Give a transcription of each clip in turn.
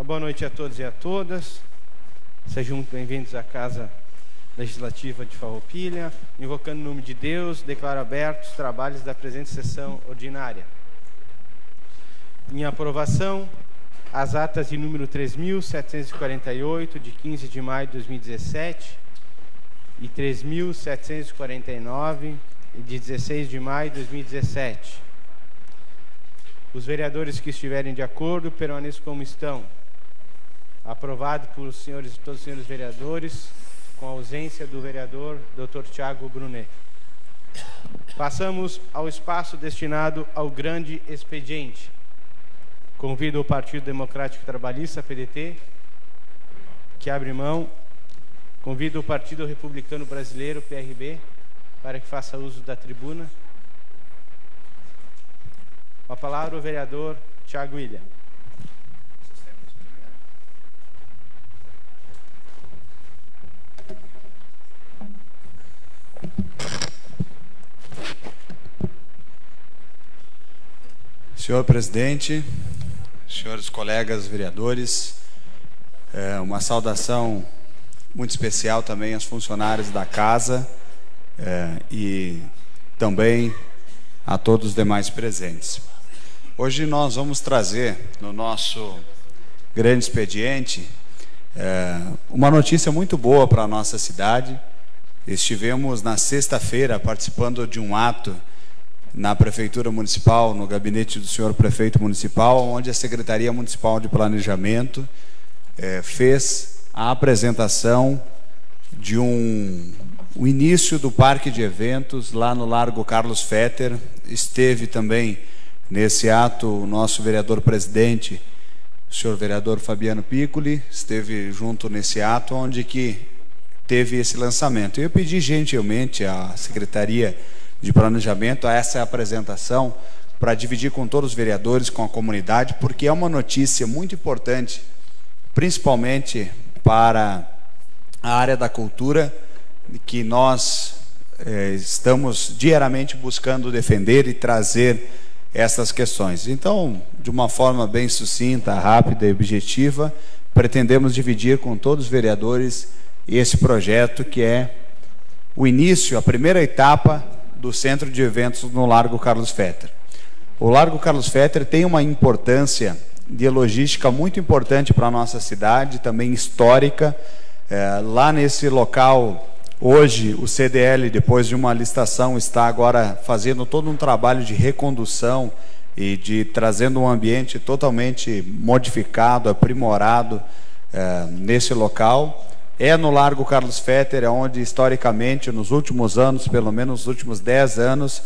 Boa noite a todos e a todas. Sejam muito bem-vindos à Casa Legislativa de Farroupilha. Invocando o nome de Deus, declaro abertos os trabalhos da presente sessão ordinária. Em aprovação, as atas de número 3.748, de 15 de maio de 2017, e 3.749, de 16 de maio de 2017. Os vereadores que estiverem de acordo permaneçam como estão. Aprovado por todos os senhores vereadores, com a ausência do vereador Dr. Tiago Brunet. Passamos ao espaço destinado ao grande expediente. Convido o Partido Democrático Trabalhista, PDT, que abre mão. Convido o Partido Republicano Brasileiro, PRB, para que faça uso da tribuna. Com a palavra o vereador Tiago William. Senhor presidente, senhores colegas vereadores, uma saudação muito especial também aos funcionários da casa e também a todos os demais presentes. Hoje nós vamos trazer no nosso grande expediente uma notícia muito boa para a nossa cidade. Estivemos na sexta-feira participando de um ato na Prefeitura Municipal, no gabinete do senhor Prefeito Municipal, onde a Secretaria Municipal de Planejamento fez a apresentação de o início do Parque de Eventos lá no Largo Carlos Fetter. Esteve também nesse ato o nosso vereador-presidente, o senhor vereador Fabiano Piccoli, esteve junto nesse ato onde que teve esse lançamento. Eu pedi gentilmente à Secretaria de Planejamento a essa apresentação para dividir com todos os vereadores, com a comunidade, porque é uma notícia muito importante, principalmente para a área da cultura, que nós estamos diariamente buscando defender e trazer essas questões. Então, de uma forma bem sucinta, rápida e objetiva, pretendemos dividir com todos os vereadores esse projeto que é o início, a primeira etapa do Centro de Eventos no Largo Carlos Fetter. O Largo Carlos Fetter tem uma importância de logística muito importante para a nossa cidade, também histórica. Lá nesse local, hoje, o CDL, depois de uma licitação, está agora fazendo todo um trabalho de recondução e de trazendo um ambiente totalmente modificado, aprimorado nesse local. É no Largo Carlos Fetter, onde historicamente, nos últimos anos, pelo menos nos últimos 10 anos,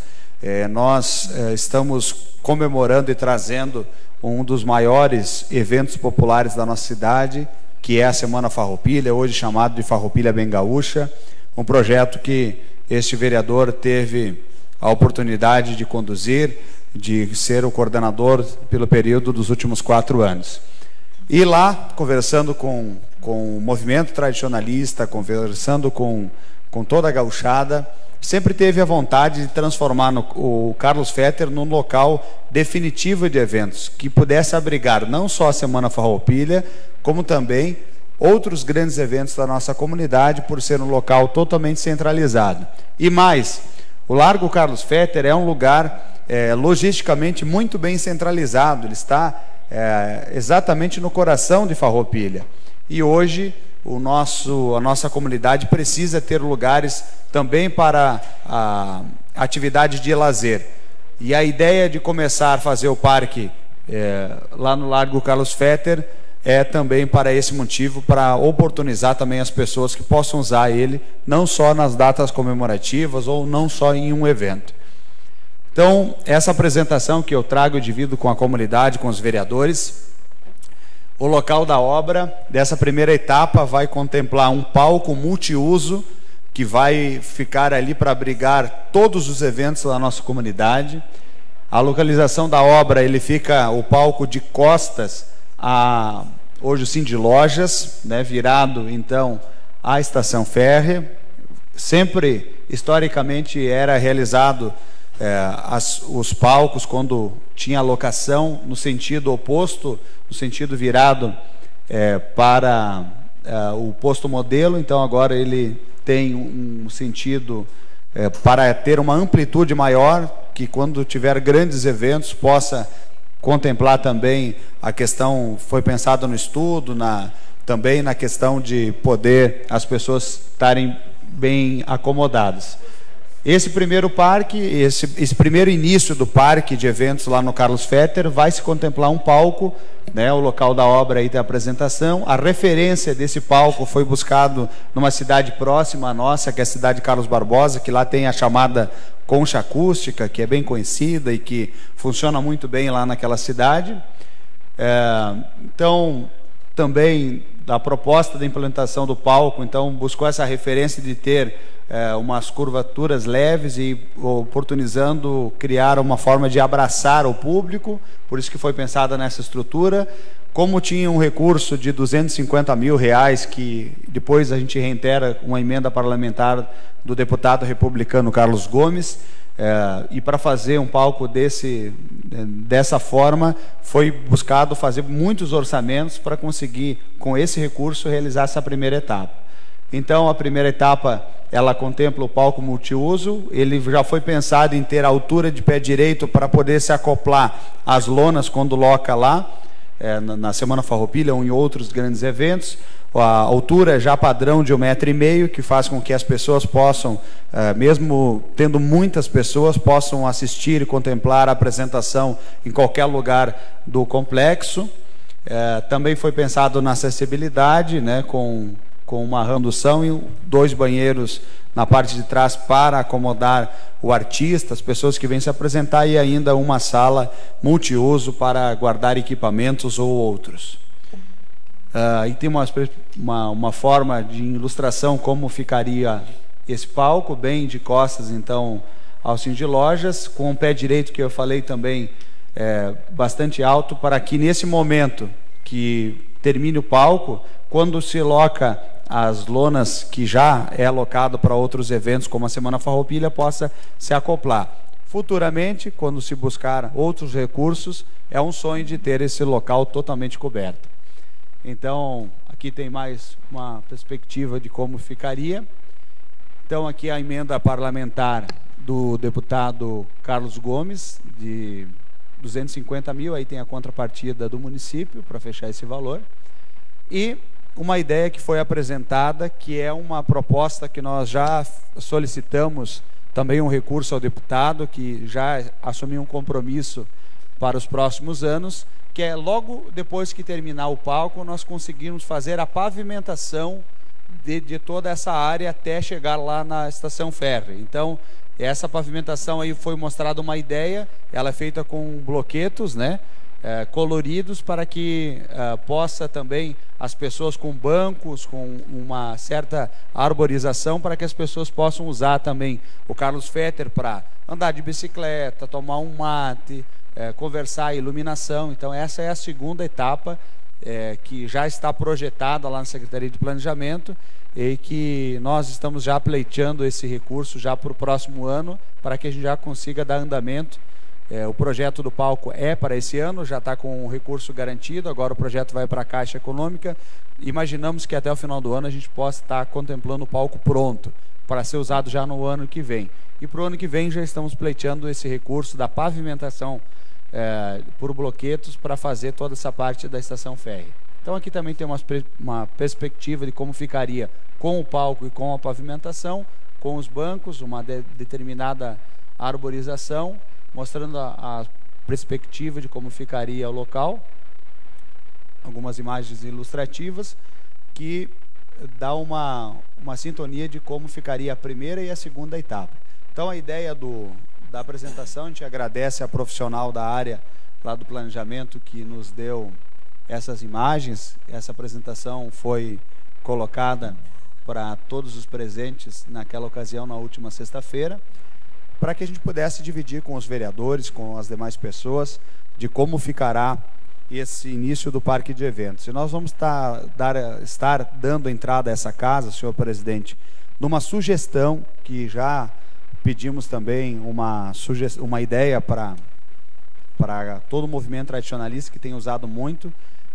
nós estamos comemorando e trazendo um dos maiores eventos populares da nossa cidade, que é a Semana Farroupilha, hoje chamado de Farroupilha Bem Gaúcha, um projeto que este vereador teve a oportunidade de conduzir, de ser o coordenador pelo período dos últimos 4 anos. E lá, conversando com o movimento tradicionalista, conversando com toda a gauchada, sempre teve a vontade de transformar o Carlos Fetter num local definitivo de eventos, que pudesse abrigar não só a Semana Farroupilha, como também outros grandes eventos da nossa comunidade, por ser um local totalmente centralizado. E mais, o Largo Carlos Fetter é um lugar logisticamente muito bem centralizado, ele está exatamente no coração de Farroupilha. E hoje a nossa comunidade precisa ter lugares também para a atividade de lazer. E a ideia de começar a fazer o parque lá no Largo Carlos Fetter é também para esse motivo, para oportunizar também as pessoas que possam usar ele, não só nas datas comemorativas ou não só em um evento. Então, essa apresentação que eu trago e divido com a comunidade, com os vereadores. O local da obra dessa primeira etapa vai contemplar um palco multiuso que vai ficar ali para abrigar todos os eventos da nossa comunidade. A localização da obra, ele fica o palco de costas a hoje o Cindy Lojas, né, virado então à estação férrea. Sempre historicamente era realizado os palcos quando tinha locação no sentido oposto, no sentido virado para o posto modelo. Então agora ele tem um sentido para ter uma amplitude maior, que quando tiver grandes eventos possa contemplar também a questão, foi pensado no estudo, também na questão de poder as pessoas estarem bem acomodadas. Esse primeiro parque, esse primeiro início do parque de eventos lá no Carlos Fetter, vai se contemplar um palco, né, o local da obra aí tem a apresentação. A referência desse palco foi buscado numa cidade próxima à nossa, que é a cidade de Carlos Barbosa, que lá tem a chamada concha acústica, que é bem conhecida e que funciona muito bem lá naquela cidade. Então, também da proposta da implementação do palco, então buscou essa referência de ter umas curvaturas leves e oportunizando criar uma forma de abraçar o público, por isso que foi pensada nessa estrutura. Como tinha um recurso de R$250 mil, que depois a gente reitera uma emenda parlamentar do deputado republicano Carlos Gomes, e para fazer um palco dessa forma, foi buscado fazer muitos orçamentos para conseguir, com esse recurso, realizar essa primeira etapa. Então, a primeira etapa, ela contempla o palco multiuso. Ele já foi pensado em ter a altura de pé direito para poder se acoplar às lonas quando loca lá, na Semana Farroupilha ou em outros grandes eventos. A altura já padrão de 1,5 m, que faz com que as pessoas possam, mesmo tendo muitas pessoas, possam assistir e contemplar a apresentação em qualquer lugar do complexo. Também foi pensado na acessibilidade, né, com uma redução e 2 banheiros na parte de trás para acomodar o artista, as pessoas que vêm se apresentar, e ainda uma sala multiuso para guardar equipamentos ou outros. E tem uma forma de ilustração como ficaria esse palco, bem de costas então ao Cindy Lojas, com o pé direito que eu falei também bastante alto, para que nesse momento que termine o palco, quando se loca as lonas que já é alocado para outros eventos, como a Semana Farroupilha, possa se acoplar. Futuramente, quando se buscar outros recursos, é um sonho de ter esse local totalmente coberto. Então, aqui tem mais uma perspectiva de como ficaria. Então, aqui a emenda parlamentar do deputado Carlos Gomes, de 250 mil, aí tem a contrapartida do município para fechar esse valor. E uma ideia que foi apresentada, que é uma proposta que nós já solicitamos também um recurso ao deputado, que já assumiu um compromisso para os próximos anos, que é logo depois que terminar o palco, nós conseguimos fazer a pavimentação de toda essa área até chegar lá na estação férrea. Então, essa pavimentação aí foi mostrada uma ideia, ela é feita com bloquetos, né, coloridos, para que possa também as pessoas com bancos, com uma certa arborização, para que as pessoas possam usar também o Carlos Fetter para andar de bicicleta, tomar um mate, conversar, iluminação. Então essa é a segunda etapa que já está projetada lá na Secretaria de Planejamento e que nós estamos já pleiteando esse recurso já para o próximo ano, para que a gente já consiga dar andamento. O projeto do palco é para esse ano, já está com o recurso garantido, agora o projeto vai para a Caixa Econômica. Imaginamos que até o final do ano a gente possa estar contemplando o palco pronto, para ser usado já no ano que vem. E para o ano que vem já estamos pleiteando esse recurso da pavimentação por bloquetos para fazer toda essa parte da estação férrea. Então aqui também tem uma perspectiva de como ficaria com o palco e com a pavimentação, com os bancos, uma determinada arborização, mostrando a perspectiva de como ficaria o local, algumas imagens ilustrativas que dá uma sintonia de como ficaria a primeira e a segunda etapa. Então a ideia da apresentação, a gente agradece a profissional da área lá do planejamento que nos deu essas imagens. Essa apresentação foi colocada para todos os presentes naquela ocasião, na última sexta-feira, para que a gente pudesse dividir com os vereadores, com as demais pessoas, de como ficará esse início do parque de eventos. E nós vamos estar dando entrada a essa casa, senhor presidente, numa sugestão que já pedimos também, uma ideia para todo o movimento tradicionalista que tem usado muito,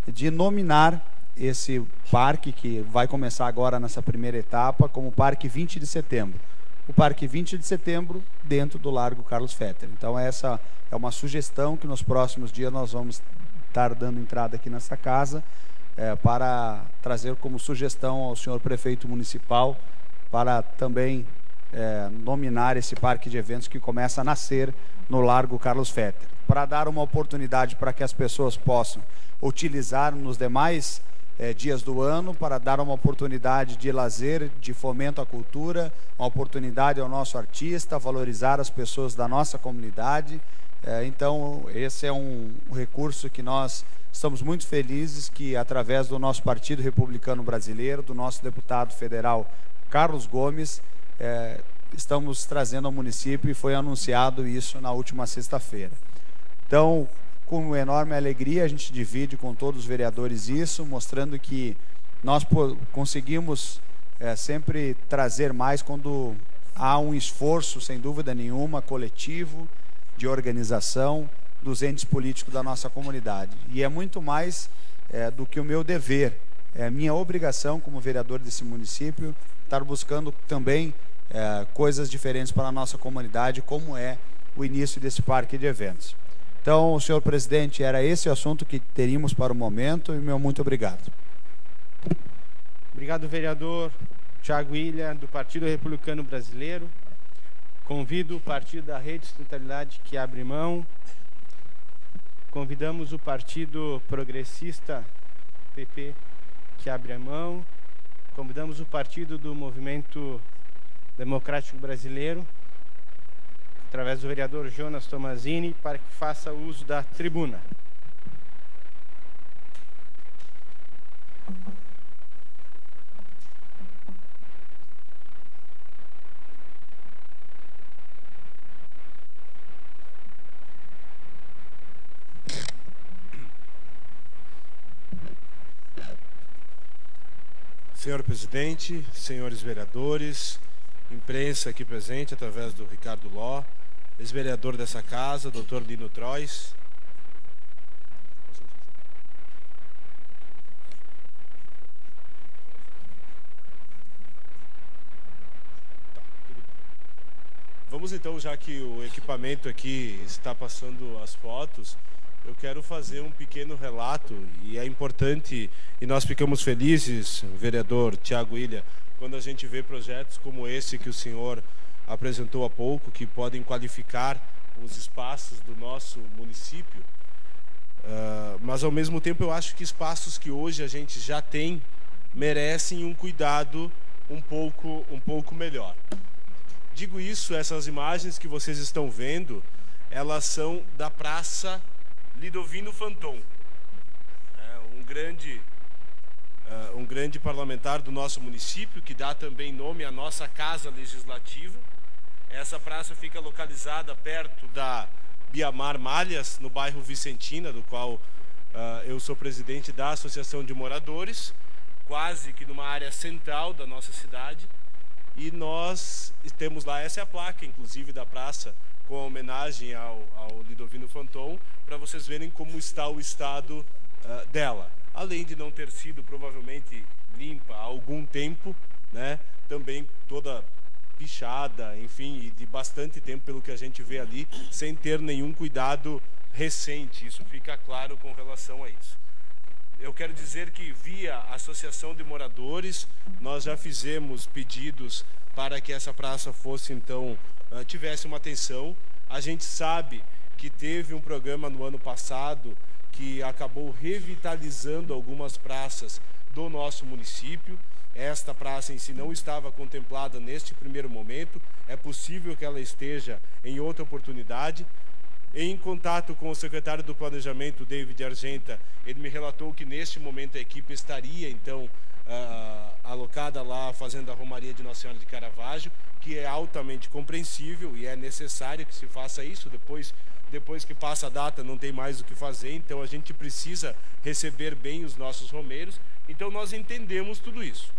de nominar esse parque que vai começar agora nessa primeira etapa como Parque 20 de Setembro. O Parque 20 de Setembro dentro do Largo Carlos Fetter. Então essa é uma sugestão que nos próximos dias nós vamos estar dando entrada aqui nessa casa para trazer como sugestão ao senhor prefeito municipal para também nominar esse parque de eventos que começa a nascer no Largo Carlos Fetter, para dar uma oportunidade para que as pessoas possam utilizar nos demais dias do ano, para dar uma oportunidade de lazer, de fomento à cultura, uma oportunidade ao nosso artista, valorizar as pessoas da nossa comunidade. Então, esse é um recurso que nós estamos muito felizes que, através do nosso Partido Republicano Brasileiro, do nosso deputado federal Carlos Gomes, estamos trazendo ao município, e foi anunciado isso na última sexta-feira. Então, com enorme alegria, a gente divide com todos os vereadores isso, mostrando que nós conseguimos sempre trazer mais quando há um esforço, sem dúvida nenhuma, coletivo, de organização dos entes políticos da nossa comunidade. E é muito mais do que o meu dever, é minha obrigação como vereador desse município, estar buscando também coisas diferentes para a nossa comunidade, como é o início desse parque de eventos. Então, senhor presidente, era esse o assunto que teríamos para o momento, e meu muito obrigado. Obrigado, vereador Thiago Ilha, do Partido Republicano Brasileiro. Convido o Partido da Rede de Sustentabilidade que abre mão. Convidamos o Partido Progressista, PP, que abre a mão. Convidamos o Partido do Movimento Democrático Brasileiro, através do vereador Jonas Tomazini, para que faça uso da tribuna. Senhor presidente, senhores vereadores, imprensa aqui presente através do Ricardo Ló, ex-vereador dessa casa, doutor Lino Trois. Vamos então, já que o equipamento aqui está passando as fotos, eu quero fazer um pequeno relato, e é importante, e nós ficamos felizes, vereador Thiago Ilha, quando a gente vê projetos como esse que o senhor apresentou há pouco, que podem qualificar os espaços do nosso município, mas ao mesmo tempo eu acho que espaços que hoje a gente já tem merecem um cuidado um pouco melhor. Digo isso, essas imagens que vocês estão vendo, elas são da Praça Lidovino Fanton, um grande parlamentar do nosso município, que dá também nome à nossa Casa Legislativa. Essa praça fica localizada perto da Biamar Malhas, no bairro Vicentina, do qual eu sou presidente da Associação de Moradores, quase que numa área central da nossa cidade. E nós temos lá, essa é a placa, inclusive, da praça, com a homenagem ao Lidovino Fanton, para vocês verem como está o estado dela. Além de não ter sido provavelmente limpa há algum tempo, né, também toda pichada, enfim, e de bastante tempo pelo que a gente vê ali, sem ter nenhum cuidado recente. Isso fica claro com relação a isso. Eu quero dizer que via Associação de Moradores, nós já fizemos pedidos para que essa praça fosse, então, tivesse uma atenção. A gente sabe que teve um programa no ano passado que acabou revitalizando algumas praças do nosso município. Esta praça em si não estava contemplada neste primeiro momento, é possível que ela esteja em outra oportunidade. Em contato com o secretário do Planejamento, David Argenta, ele me relatou que neste momento a equipe estaria, então, alocada lá fazendo a Romaria de Nossa Senhora de Caravaggio, que é altamente compreensível e é necessário que se faça isso. Depois que passa a data não tem mais o que fazer, então a gente precisa receber bem os nossos romeiros. Então nós entendemos tudo isso.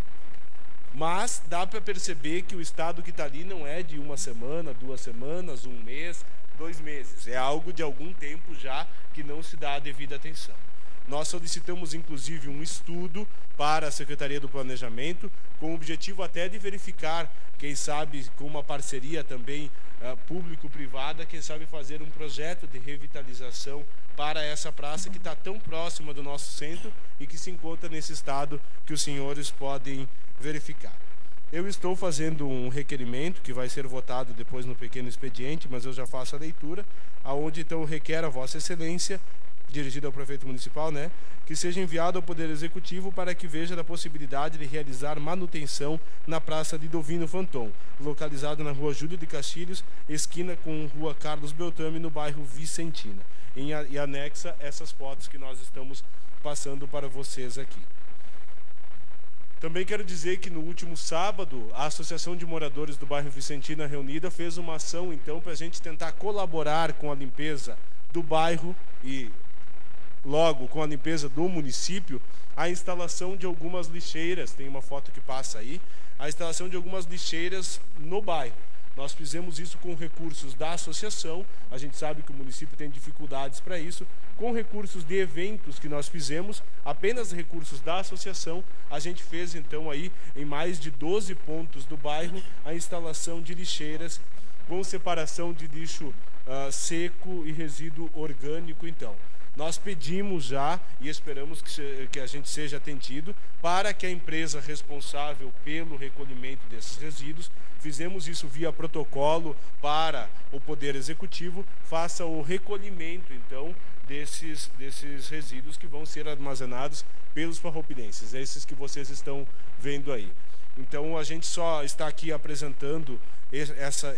Mas dá para perceber que o estado que está ali não é de uma semana, 2 semanas, 1 mês, 2 meses. É algo de algum tempo já que não se dá a devida atenção. Nós solicitamos, inclusive, um estudo para a Secretaria do Planejamento, com o objetivo até de verificar, quem sabe, com uma parceria também público-privada, quem sabe fazer um projeto de revitalização para essa praça que está tão próxima do nosso centro e que se encontra nesse estado que os senhores podem verificar. Eu estou fazendo um requerimento que vai ser votado depois no pequeno expediente, mas eu já faço a leitura, aonde então requer a Vossa Excelência, dirigido ao prefeito municipal, que seja enviado ao Poder Executivo para que veja a possibilidade de realizar manutenção na Praça de Dovino Fanton, localizada na Rua Júlio de Castilhos, esquina com Rua Carlos Beltrame, no bairro Vicentina, e anexa essas fotos que nós estamos passando para vocês aqui. Também quero dizer que no último sábado, a Associação de Moradores do bairro Vicentina Reunida fez uma ação, então, para a gente tentar colaborar com a limpeza do bairro e logo com a limpeza do município, a instalação de algumas lixeiras, tem uma foto que passa aí, a instalação de algumas lixeiras no bairro. Nós fizemos isso com recursos da associação, a gente sabe que o município tem dificuldades para isso, com recursos de eventos que nós fizemos, apenas recursos da associação, a gente fez então aí, em mais de 12 pontos do bairro, a instalação de lixeiras com separação de lixo seco e resíduo orgânico, então. Nós pedimos já e esperamos que a gente seja atendido para que a empresa responsável pelo recolhimento desses resíduos, fizemos isso via protocolo para o Poder Executivo, faça o recolhimento, então, desses resíduos que vão ser armazenados pelos farroupilenses, esses que vocês estão vendo aí. Então, a gente só está aqui apresentando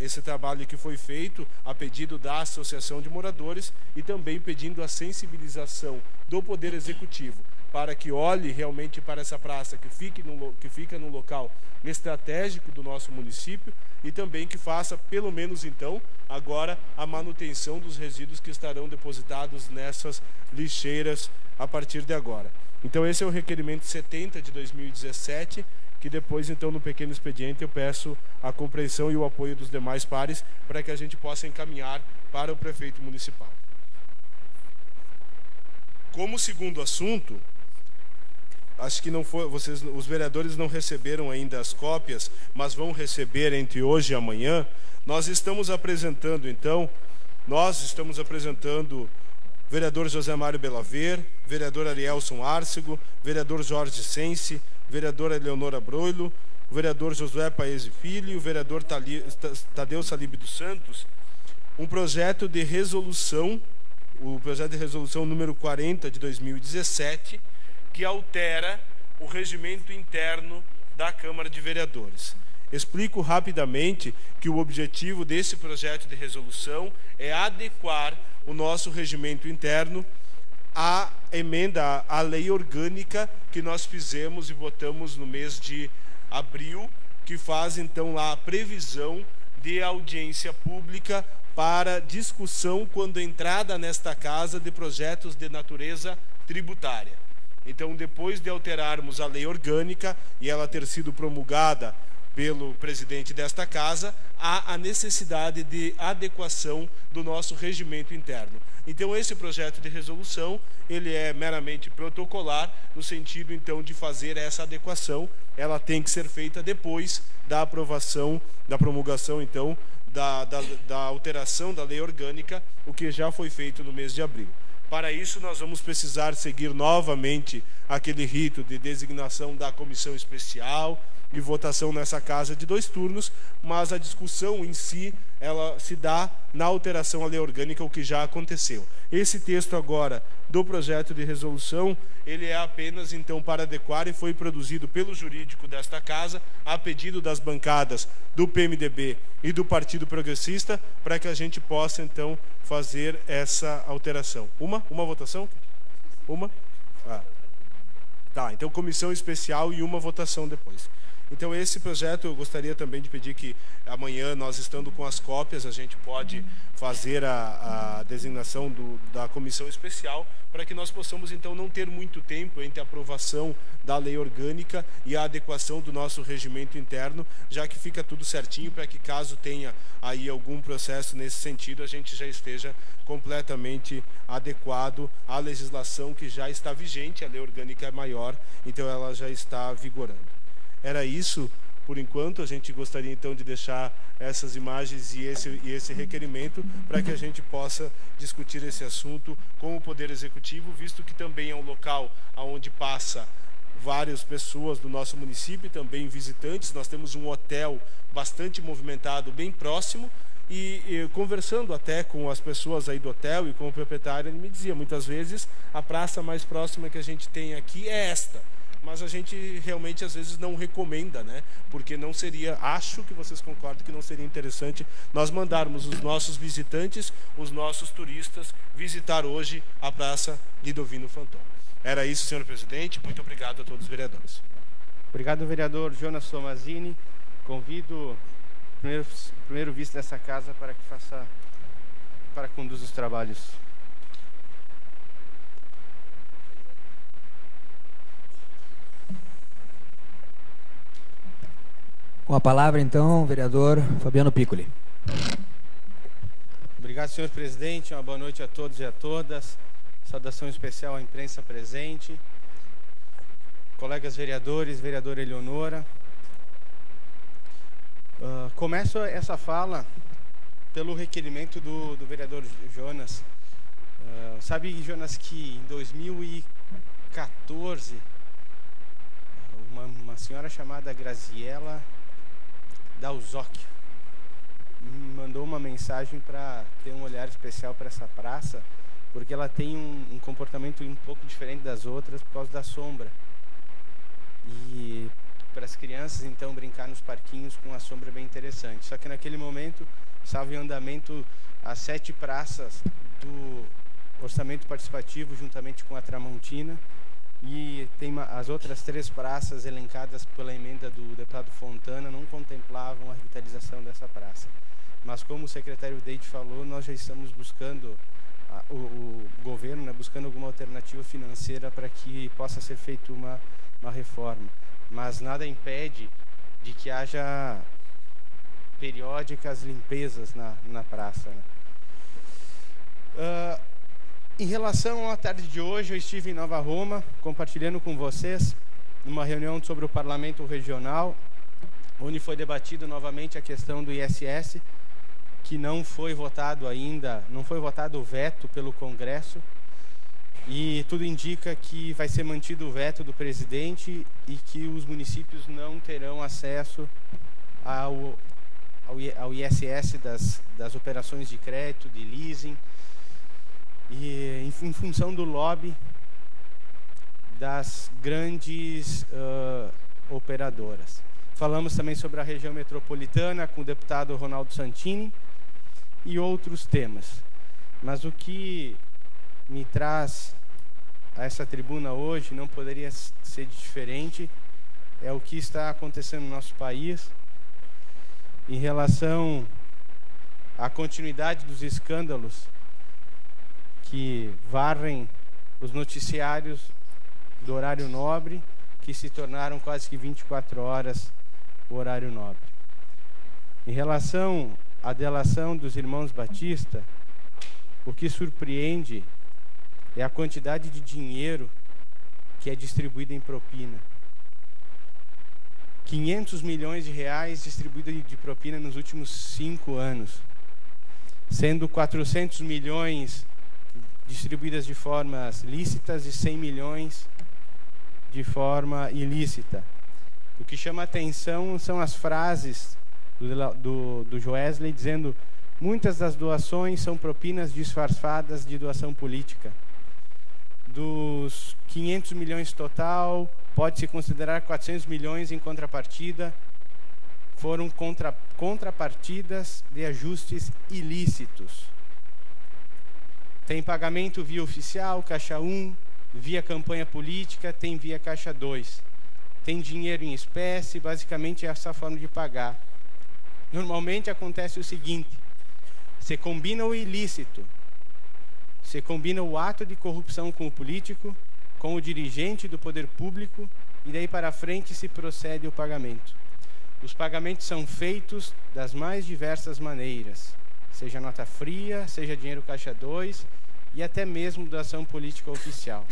esse trabalho que foi feito a pedido da Associação de Moradores e também pedindo a sensibilização do Poder Executivo para que olhe realmente para essa praça que fica no local estratégico do nosso município e também que faça, pelo menos então, agora a manutenção dos resíduos que estarão depositados nessas lixeiras a partir de agora. Então esse é o requerimento 70 de 2017, que depois, então, no pequeno expediente, eu peço a compreensão e o apoio dos demais pares para que a gente possa encaminhar para o prefeito municipal. Como segundo assunto, acho que não foi, os vereadores não receberam ainda as cópias, mas vão receber entre hoje e amanhã. Nós estamos apresentando, então, vereador José Mário Belaver, vereador Arielson Arcego, vereador Jorge Sense, vereadora Eleonora Broilo, o vereador Josué Paese Filho, o vereador Tadeu Salib dos Santos, um projeto de resolução, o projeto de resolução número 40 de 2017, que altera o regimento interno da Câmara de Vereadores. Explico rapidamente que o objetivo desse projeto de resolução é adequar o nosso regimento interno à emenda à lei orgânica que nós fizemos e votamos no mês de abril, que faz então lá a previsão de audiência pública para discussão quando entrada nesta casa de projetos de natureza tributária. Então, depois de alterarmos a lei orgânica e ela ter sido promulgada pelo presidente desta casa, há a necessidade de adequação do nosso regimento interno. Então, esse projeto de resolução, ele é meramente protocolar, no sentido, então, de fazer essa adequação. Ela tem que ser feita depois da aprovação, da promulgação, então, da alteração da lei orgânica, o que já foi feito no mês de abril. Para isso, nós vamos precisar seguir novamente aquele rito de designação da comissão especial e votação nessa casa de 2 turnos, mas a discussão em si, ela se dá na alteração à lei orgânica, o que já aconteceu. Esse texto agora do projeto de resolução, ele é apenas então para adequar e foi produzido pelo jurídico desta casa, a pedido das bancadas do PMDB e do Partido Progressista, para que a gente possa então fazer essa alteração. Uma votação? Uma? Tá, então comissão especial e uma votação depois. Então esse projeto eu gostaria também de pedir que amanhã, nós estando com as cópias, a gente pode fazer a designação da comissão especial para que nós possamos então não ter muito tempo entre a aprovação da lei orgânica e a adequação do nosso regimento interno, já que fica tudo certinho para que caso tenha aí algum processo nesse sentido, a gente já esteja completamente adequado à legislação que já está vigente. A lei orgânica é maior, então ela já está vigorando. Era isso, por enquanto. A gente gostaria então de deixar essas imagens e esse requerimento para que a gente possa discutir esse assunto com o Poder Executivo, visto que também é um local onde passa várias pessoas do nosso município, também visitantes. Nós temos um hotel bastante movimentado, bem próximo, e conversando até com as pessoas aí do hotel e com o proprietário, ele me dizia, muitas vezes, a praça mais próxima que a gente tem aqui é esta. Mas a gente realmente às vezes não recomenda, né? Porque não seria, acho que vocês concordam que não seria interessante nós mandarmos os nossos visitantes, os nossos turistas, visitar hoje a Praça Lidovino Fanton. Era isso, senhor presidente. Muito obrigado a todos os vereadores. Obrigado, vereador Jonas Tomazini. Convido o primeiro vice dessa casa para que conduza os trabalhos. Com a palavra, então, o vereador Fabiano Piccoli. Obrigado, senhor presidente. Uma boa noite a todos e a todas. Saudação especial à imprensa presente. Colegas vereadores, vereadora Eleonora. Começo essa fala pelo requerimento do vereador Jonas. Sabe, Jonas, que em 2014, uma senhora chamada Graziela Dalzocchi me mandou uma mensagem para ter um olhar especial para essa praça, porque ela tem um comportamento um pouco diferente das outras por causa da sombra. E para as crianças, então, brincar nos parquinhos com a sombra é bem interessante. Só que naquele momento estava em andamento as 7 praças do orçamento participativo, juntamente com a Tramontina, e tem as outras 3 praças elencadas pela emenda do deputado Fontana não contemplavam a revitalização dessa praça. Mas como o secretário Deide falou, nós já estamos buscando, o governo, né, buscando alguma alternativa financeira para que possa ser feita uma reforma. Mas nada impede de que haja periódicas limpezas na praça, né? Em relação à tarde de hoje, eu estive em Nova Roma, compartilhando com vocês numa reunião sobre o Parlamento Regional, onde foi debatido novamente a questão do ISS, que não foi votado ainda, não foi votado o veto pelo Congresso, e tudo indica que vai ser mantido o veto do presidente e que os municípios não terão acesso ao ISS das operações de crédito, de leasing, e em função do lobby das grandes operadoras. Falamos também sobre a região metropolitana com o deputado Ronaldo Santini e outros temas. Mas o que me traz a essa tribuna hoje não poderia ser diferente, é o que está acontecendo no nosso país em relação à continuidade dos escândalos que varrem os noticiários do horário nobre, que se tornaram quase que 24 horas o horário nobre. Em relação à delação dos irmãos Batista, o que surpreende é a quantidade de dinheiro que é distribuída em propina. 500 milhões de reais distribuídos de propina nos últimos 5 anos, sendo 400 milhões distribuídas de formas lícitas e 100 milhões de forma ilícita. O que chama a atenção são as frases do Joesley dizendo: muitas das doações são propinas disfarçadas de doação política. Dos 500 milhões total, pode-se considerar 400 milhões em contrapartida, foram contrapartidas de ajustes ilícitos. Tem pagamento via oficial, Caixa 1, via campanha política, tem via Caixa 2. tem dinheiro em espécie, basicamente é essa forma de pagar. Normalmente acontece o seguinte: você combina o ilícito, você combina o ato de corrupção com o político, com o dirigente do poder público, e daí para frente se procede o pagamento. Os pagamentos são feitos das mais diversas maneiras, seja nota fria, seja dinheiro caixa 2 e até mesmo doação política oficial.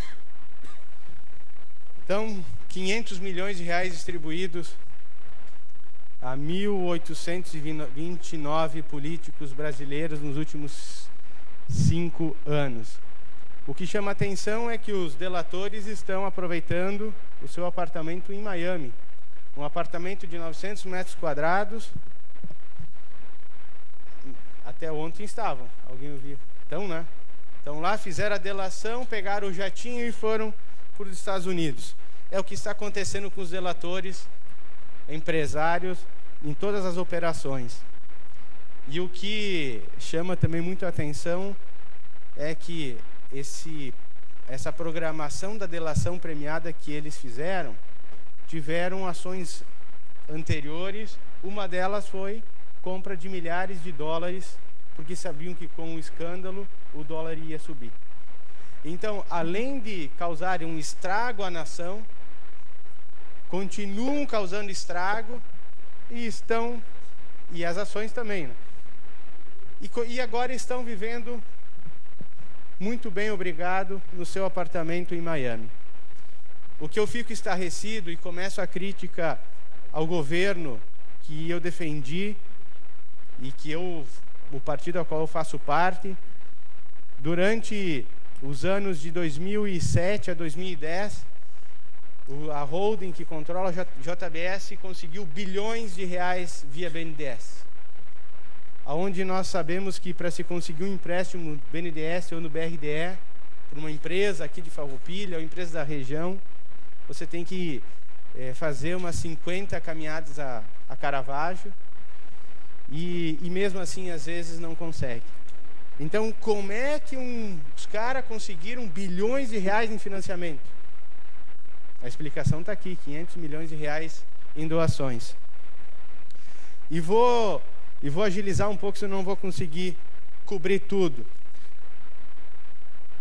Então, 500 milhões de reais distribuídos a 1.829 políticos brasileiros nos últimos 5 anos. O que chama atenção é que os delatores estão aproveitando o seu apartamento em Miami. Um apartamento de 900 metros quadrados. Até ontem estavam, alguém ouviu? Então, né? Então lá fizeram a delação, pegaram o jatinho e foram para os Estados Unidos. É o que está acontecendo com os delatores, empresários, em todas as operações. E o que chama também muito a atenção é que essa programação da delação premiada que eles fizeram, tiveram ações anteriores. Uma delas foi compra de milhares de dólares, porque sabiam que com o escândalo o dólar ia subir. Então, além de causarem um estrago à nação, continuam causando estrago e as ações também, né? E agora estão vivendo muito bem, obrigado, no seu apartamento em Miami. O que eu fico estarrecido e começo a crítica ao governo que eu defendi e que o partido ao qual eu faço parte, durante os anos de 2007 a 2010, a holding que controla a JBS conseguiu bilhões de reais via BNDES. Onde nós sabemos que para se conseguir um empréstimo no BNDES ou no BRDE, para uma empresa aqui de Farroupilha ou empresa da região, você tem que fazer umas 50 caminhadas a Caravaggio e mesmo assim às vezes não consegue. Então, como é que os caras conseguiram bilhões de reais em financiamento? A explicação está aqui, 500 milhões de reais em doações. E vou agilizar um pouco, senão não vou conseguir cobrir tudo.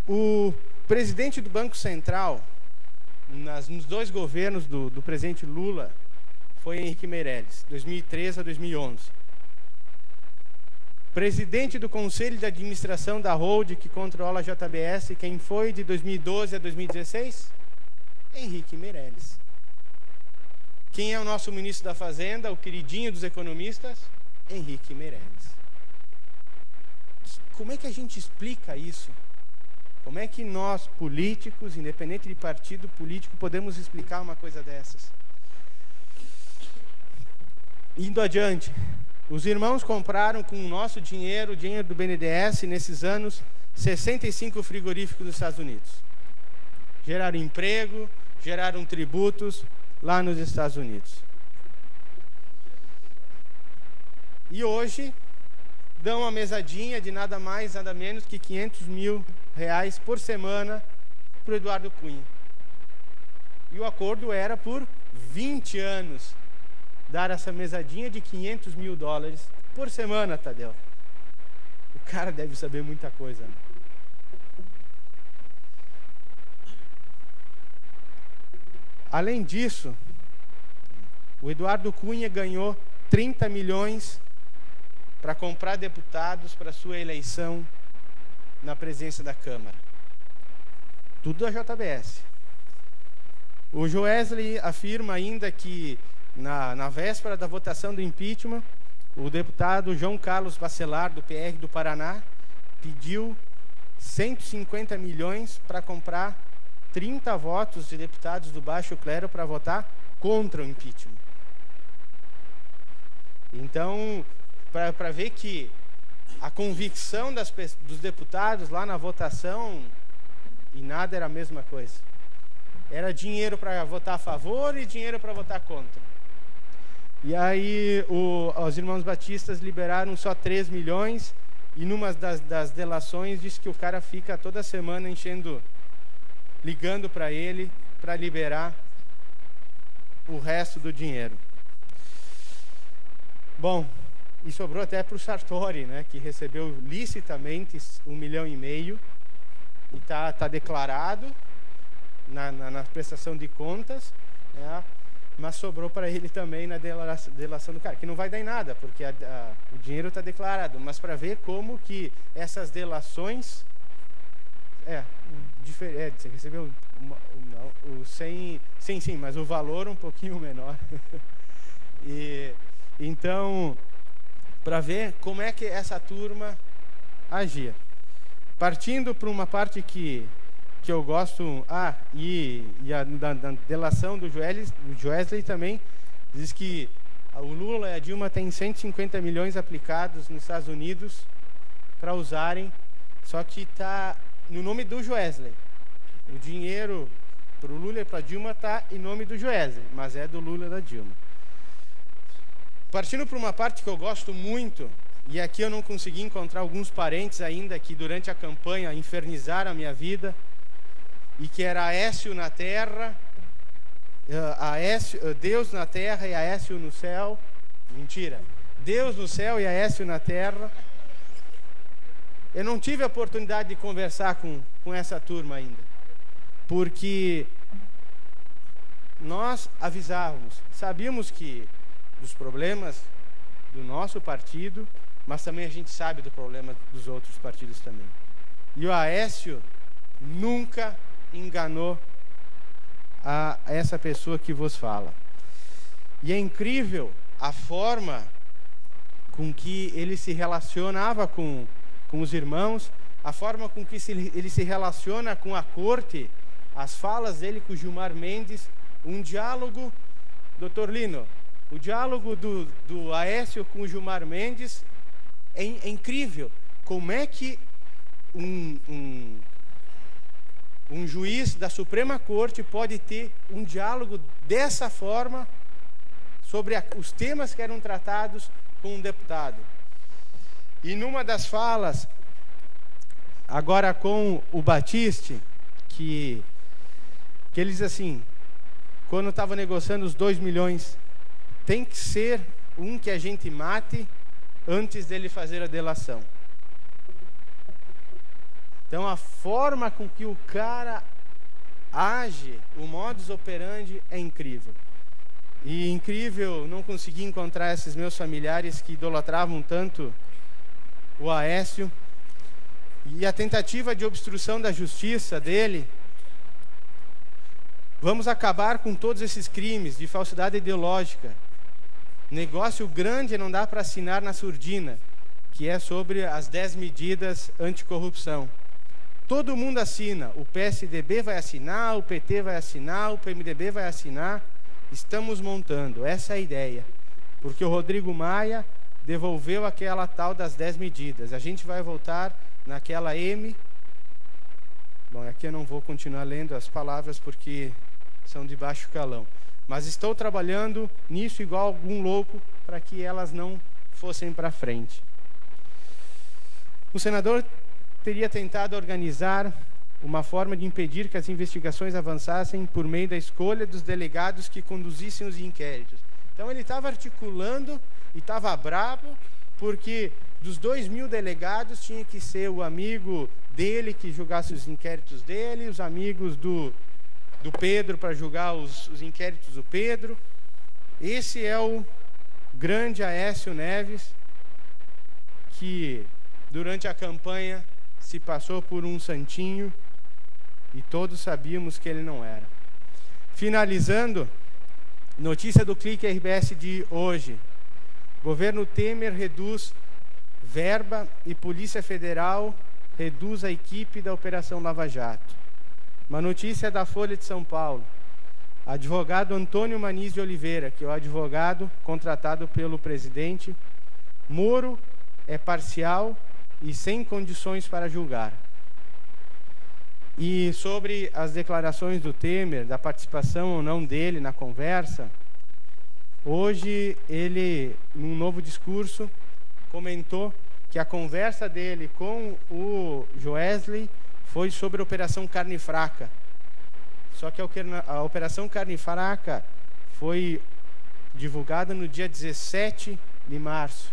O presidente do Banco Central, nos 2 governos do presidente Lula, foi Henrique Meirelles, 2013 a 2011. Presidente do Conselho de Administração da Holding, que controla a JBS, quem foi de 2012 a 2016? Henrique Meirelles. Quem é o nosso ministro da Fazenda, o queridinho dos economistas? Henrique Meirelles. Como é que a gente explica isso? Como é que nós, políticos, independente de partido político, podemos explicar uma coisa dessas? Indo adiante, os irmãos compraram com o nosso dinheiro, o dinheiro do BNDES, nesses anos, 65 frigoríficos nos Estados Unidos. Geraram emprego, geraram tributos lá nos Estados Unidos. E hoje dão uma mesadinha de nada mais, nada menos que 500 mil reais por semana para o Eduardo Cunha. E o acordo era por 20 anos dar essa mesadinha de 500 mil dólares por semana, Tadeu. O cara deve saber muita coisa, né? Além disso, o Eduardo Cunha ganhou 30 milhões para comprar deputados para sua eleição na presidência da Câmara. Tudo da JBS. O Joesley afirma ainda que, na véspera da votação do impeachment, o deputado João Carlos Bacelar, do PR do Paraná, pediu 150 milhões para comprar 30 votos de deputados do baixo clero para votar contra o impeachment. Então, para ver que a convicção dos deputados lá na votação, e nada era a mesma coisa. Era dinheiro para votar a favor e dinheiro para votar contra. E aí os irmãos batistas liberaram só 3 milhões e numa das delações disse que o cara fica toda semana ligando para ele para liberar o resto do dinheiro. Bom, e sobrou até para o Sartori, né, que recebeu licitamente 1,5 milhão e está declarado na prestação de contas, né, mas sobrou para ele também na delação do cara, que não vai dar em nada, porque o dinheiro está declarado, mas para ver como que essas delações... você recebeu sim, mas o valor um pouquinho menor. E então, para ver como é que essa turma agia. Partindo para uma parte que eu gosto, da delação do Joesley também, diz que o Lula e a Dilma têm 150 milhões aplicados nos Estados Unidos para usarem, só que está no nome do Joesley. O dinheiro para o Lula e para a Dilma está em nome do Joesley, mas é do Lula e da Dilma. Partindo para uma parte que eu gosto muito, e aqui eu não consegui encontrar alguns parentes ainda que durante a campanha infernizaram a minha vida, e que era Aécio na terra, Deus na terra e Aécio no céu. Mentira. Deus no céu e Aécio na terra. Eu não tive a oportunidade de conversar com essa turma ainda, porque nós avisávamos, sabíamos que dos problemas do nosso partido, mas também a gente sabe do problema dos outros partidos também. E o Aécio nunca enganou a essa pessoa que vos fala. E é incrível a forma com que ele se relacionava com os irmãos, a forma com que ele se relaciona com a corte, as falas dele com o Gilmar Mendes, um diálogo, Dr. Lino, o diálogo do Aécio com o Gilmar Mendes é incrível. Como é que um juiz da Suprema Corte pode ter um diálogo dessa forma sobre os temas que eram tratados com um deputado? E numa das falas, agora com o Batiste, que ele diz assim, quando estava negociando os 2 milhões, tem que ser um que a gente mate antes dele fazer a delação. Então a forma com que o cara age, o modus operandi é incrível. E incrível, não consegui encontrar esses meus familiares que idolatravam tanto o Aécio. E a tentativa de obstrução da justiça dele. Vamos acabar com todos esses crimes de falsidade ideológica. Negócio grande não dá para assinar na surdina, que é sobre as 10 medidas anticorrupção. Todo mundo assina, o PSDB vai assinar, o PT vai assinar, o PMDB vai assinar. Estamos montando, essa é a ideia. Porque o Rodrigo Maia devolveu aquela tal das 10 medidas. A gente vai voltar naquela M. Bom, aqui eu não vou continuar lendo as palavras porque são de baixo calão. Mas estou trabalhando nisso igual algum louco para que elas não fossem para frente. O senador teria tentado organizar uma forma de impedir que as investigações avançassem por meio da escolha dos delegados que conduzissem os inquéritos. Então ele estava articulando e estava bravo porque dos 2.000 delegados tinha que ser o amigo dele que julgasse os inquéritos dele, os amigos do Pedro para julgar os inquéritos do Pedro. Esse é o grande Aécio Neves, que durante a campanha se passou por um santinho e todos sabíamos que ele não era. Finalizando, notícia do Clique RBS de hoje. Governo Temer reduz verba e Polícia Federal reduz a equipe da Operação Lava Jato. Uma notícia da Folha de São Paulo. Advogado Antônio Maniz de Oliveira, que é o advogado contratado pelo presidente, Moro é parcial e sem condições para julgar. E sobre as declarações do Temer, da participação ou não dele na conversa, hoje ele, num novo discurso, comentou que a conversa dele com o Joesley foi sobre a Operação Carne Fraca. Só que a Operação Carne Fraca foi divulgada no dia 17 de março.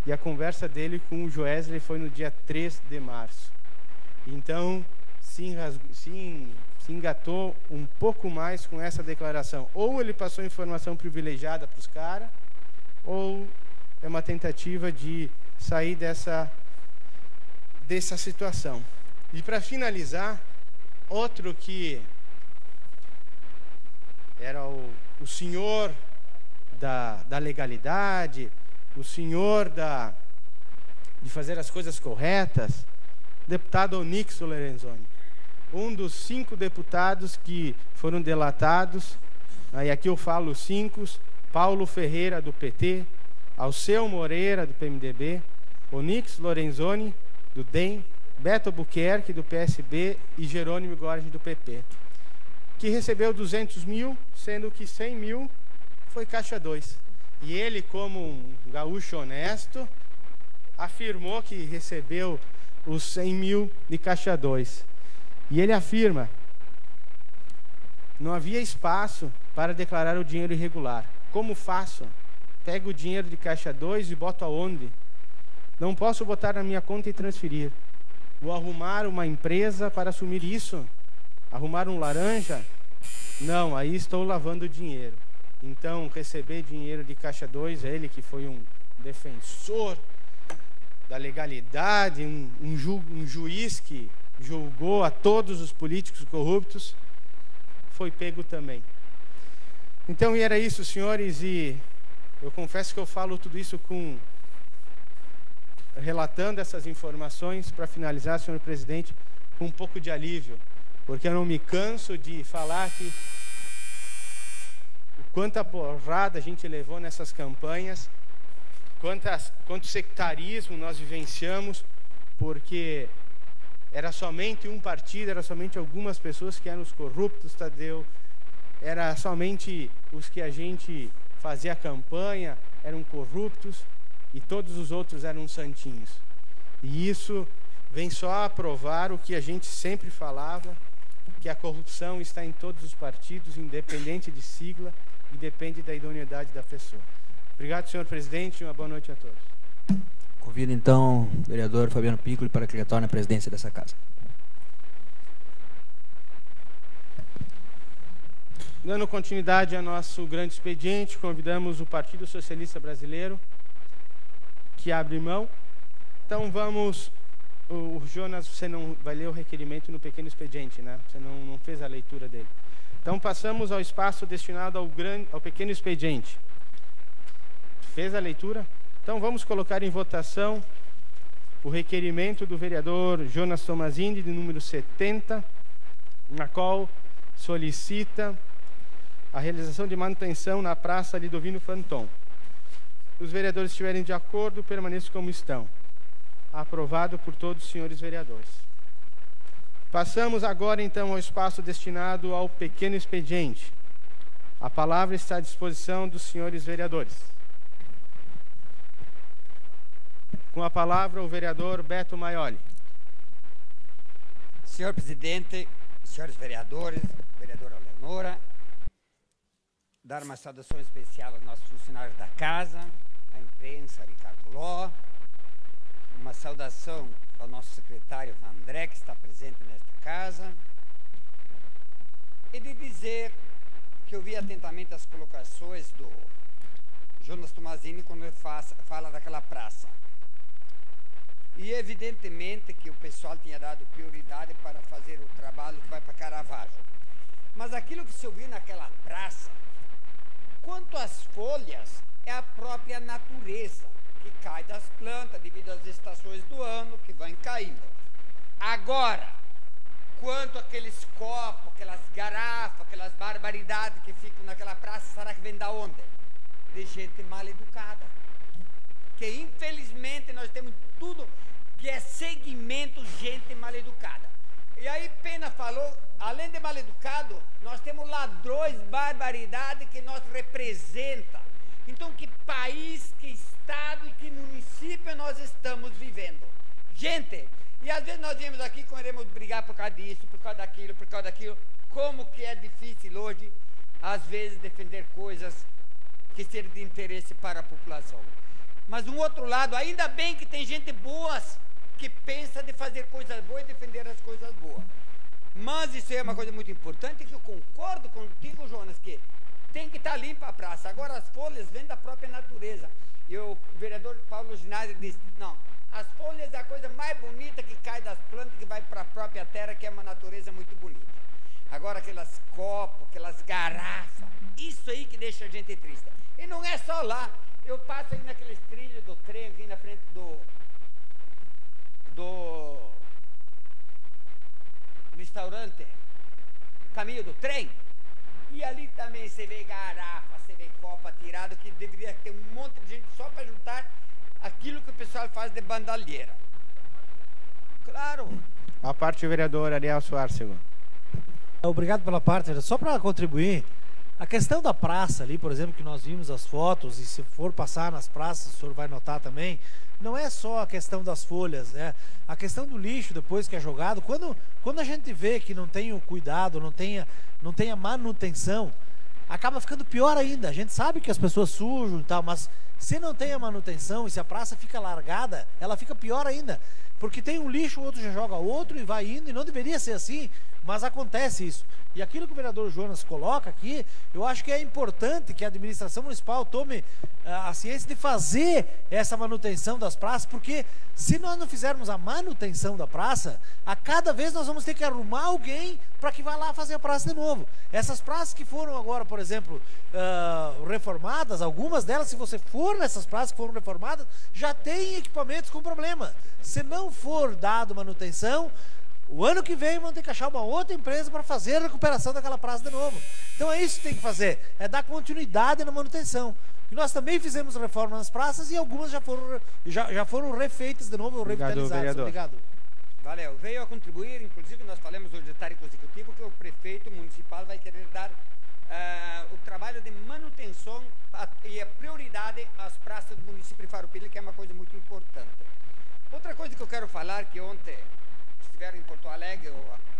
E a conversa dele com o Joesley foi no dia 3 de março. Então, se engatou um pouco mais com essa declaração. Ou ele passou informação privilegiada para os caras, ou é uma tentativa de sair dessa situação. E para finalizar, outro que era o senhor da legalidade, o senhor de fazer as coisas corretas, deputado Onyx Lorenzoni. Um dos 5 deputados que foram delatados, e aqui eu falo os 5, Paulo Ferreira, do PT, Alceu Moreira, do PMDB, Onyx Lorenzoni, do DEM, Beto Buquerque, do PSB, e Jerônimo Gorgi, do PP, que recebeu 200 mil, sendo que 100 mil foi Caixa 2. E ele, como um gaúcho honesto, afirmou que recebeu os 100 mil de Caixa 2. E ele afirma: não havia espaço para declarar o dinheiro irregular. Como faço? Pego o dinheiro de Caixa 2 e boto aonde? Não posso botar na minha conta e transferir. Vou arrumar uma empresa para assumir isso? Arrumar um laranja? Não, aí estou lavando dinheiro. Então, receber dinheiro de Caixa 2, ele que foi um defensor da legalidade, um juiz que julgou a todos os políticos corruptos, foi pego também. Então, e era isso, senhores, e eu confesso que eu falo tudo isso relatando essas informações, para finalizar, senhor presidente, com um pouco de alívio, porque eu não me canso de falar que quanta porrada a gente levou nessas campanhas, quanto sectarismo nós vivenciamos, porque era somente um partido, era somente algumas pessoas que eram os corruptos, Tadeu, era somente os que a gente fazia campanha, eram corruptos, e todos os outros eram santinhos. E isso vem só a provar o que a gente sempre falava, que a corrupção está em todos os partidos, independente de sigla, e depende da idoneidade da pessoa. Obrigado, senhor presidente, e uma boa noite a todos. Convido então o vereador Fabiano Piccoli para que retorne à presidência dessa casa. Dando continuidade ao nosso grande expediente, convidamos o Partido Socialista Brasileiro, que abre mão. Então vamos... O Jonas, você não vai ler o requerimento no pequeno expediente, né? Você não fez a leitura dele. Então passamos ao espaço destinado ao pequeno expediente. Fez a leitura? Então vamos colocar em votação o requerimento do vereador Jonas Tomazini, de número 70, na qual solicita a realização de manutenção na Praça Lidovino Fanton. Se os vereadores estiverem de acordo, permaneçam como estão. Aprovado por todos os senhores vereadores. Passamos agora, então, ao espaço destinado ao pequeno expediente. A palavra está à disposição dos senhores vereadores. Com a palavra, o vereador Beto Maioli. Senhor presidente, senhores vereadores, vereadora Leonora, dar uma saudação especial aos nossos funcionários da casa, à imprensa, Ricardo Ló, uma saudação ao nosso secretário André, que está presente nesta casa, e de dizer que eu vi atentamente as colocações do Jonas Tomazini quando ele fala daquela praça. E evidentemente que o pessoal tinha dado prioridade para fazer o trabalho que vai para Caravaggio. Mas aquilo que se ouviu naquela praça, quanto às folhas, é a própria natureza que cai das plantas devido às estações do ano que vão caindo. Agora, quanto àqueles copos, aquelas garrafas, aquelas barbaridades que ficam naquela praça, será que vem da onde? De gente mal educada. Que infelizmente nós temos tudo que é segmento gente mal educada. E aí Pena falou, além de mal educado, nós temos ladrões, barbaridade que nós representa. Então que país, que estado e que município nós estamos vivendo? Gente, e às vezes nós viemos aqui, queremos brigar por causa disso, por causa daquilo, como que é difícil hoje às vezes, defender coisas que sejam de interesse para a população. Mas, do outro lado, ainda bem que tem gente boa que pensa de fazer coisas boas e defender as coisas boas. Mas isso é uma coisa muito importante, que eu concordo contigo, Jonas, que tem que estar limpa a praça. Agora, as folhas vêm da própria natureza. E o vereador Paulo Ginásio disse, não, as folhas é a coisa mais bonita que cai das plantas, que vai para a própria terra, que é uma natureza muito bonita. Agora, aquelas copos, aquelas garrafas, isso aí que deixa a gente triste. E não é só lá. Eu passo aí naqueles trilhos do trem, aqui na frente do restaurante Caminho do Trem, e ali também você vê garrafa, você vê copa tirada, que deveria ter um monte de gente só para juntar aquilo que o pessoal faz de bandalheira. Claro. A parte, vereador Ariel Suárcego. Obrigado pela parte. Só para contribuir, a questão da praça ali, por exemplo, que nós vimos as fotos, e se for passar nas praças, o senhor vai notar também, não é só a questão das folhas, né? A questão do lixo depois que é jogado, quando a gente vê que não tem o cuidado, não tem a manutenção, acaba ficando pior ainda. A gente sabe que as pessoas sujam e tal, mas se não tem a manutenção e se a praça fica largada, ela fica pior ainda. Porque tem um lixo, o outro já joga outro e vai indo, e não deveria ser assim, mas acontece isso. E aquilo que o vereador Jonas coloca aqui, eu acho que é importante que a administração municipal tome a ciência de fazer essa manutenção das praças, porque se nós não fizermos a manutenção da praça, a cada vez nós vamos ter que arrumar alguém para que vá lá fazer a praça de novo. Essas praças que foram agora, por exemplo, reformadas, algumas delas, se você for nessas praças que foram reformadas, já tem equipamentos com problema. Se não for dado manutenção, o ano que vem vão ter que achar uma outra empresa para fazer a recuperação daquela praça de novo. Então é isso que tem que fazer, é dar continuidade na manutenção. E nós também fizemos reformas nas praças e algumas já foram refeitas de novo, revitalizadas. Vereador. Obrigado. Valeu. Veio a contribuir, inclusive nós falamos hoje de tarefa executivo que o prefeito municipal vai querer dar o trabalho de manutenção e a prioridade às praças do município de Farroupilha, que é uma coisa muito importante. Outra coisa que eu quero falar, que ontem estiveram em Porto Alegre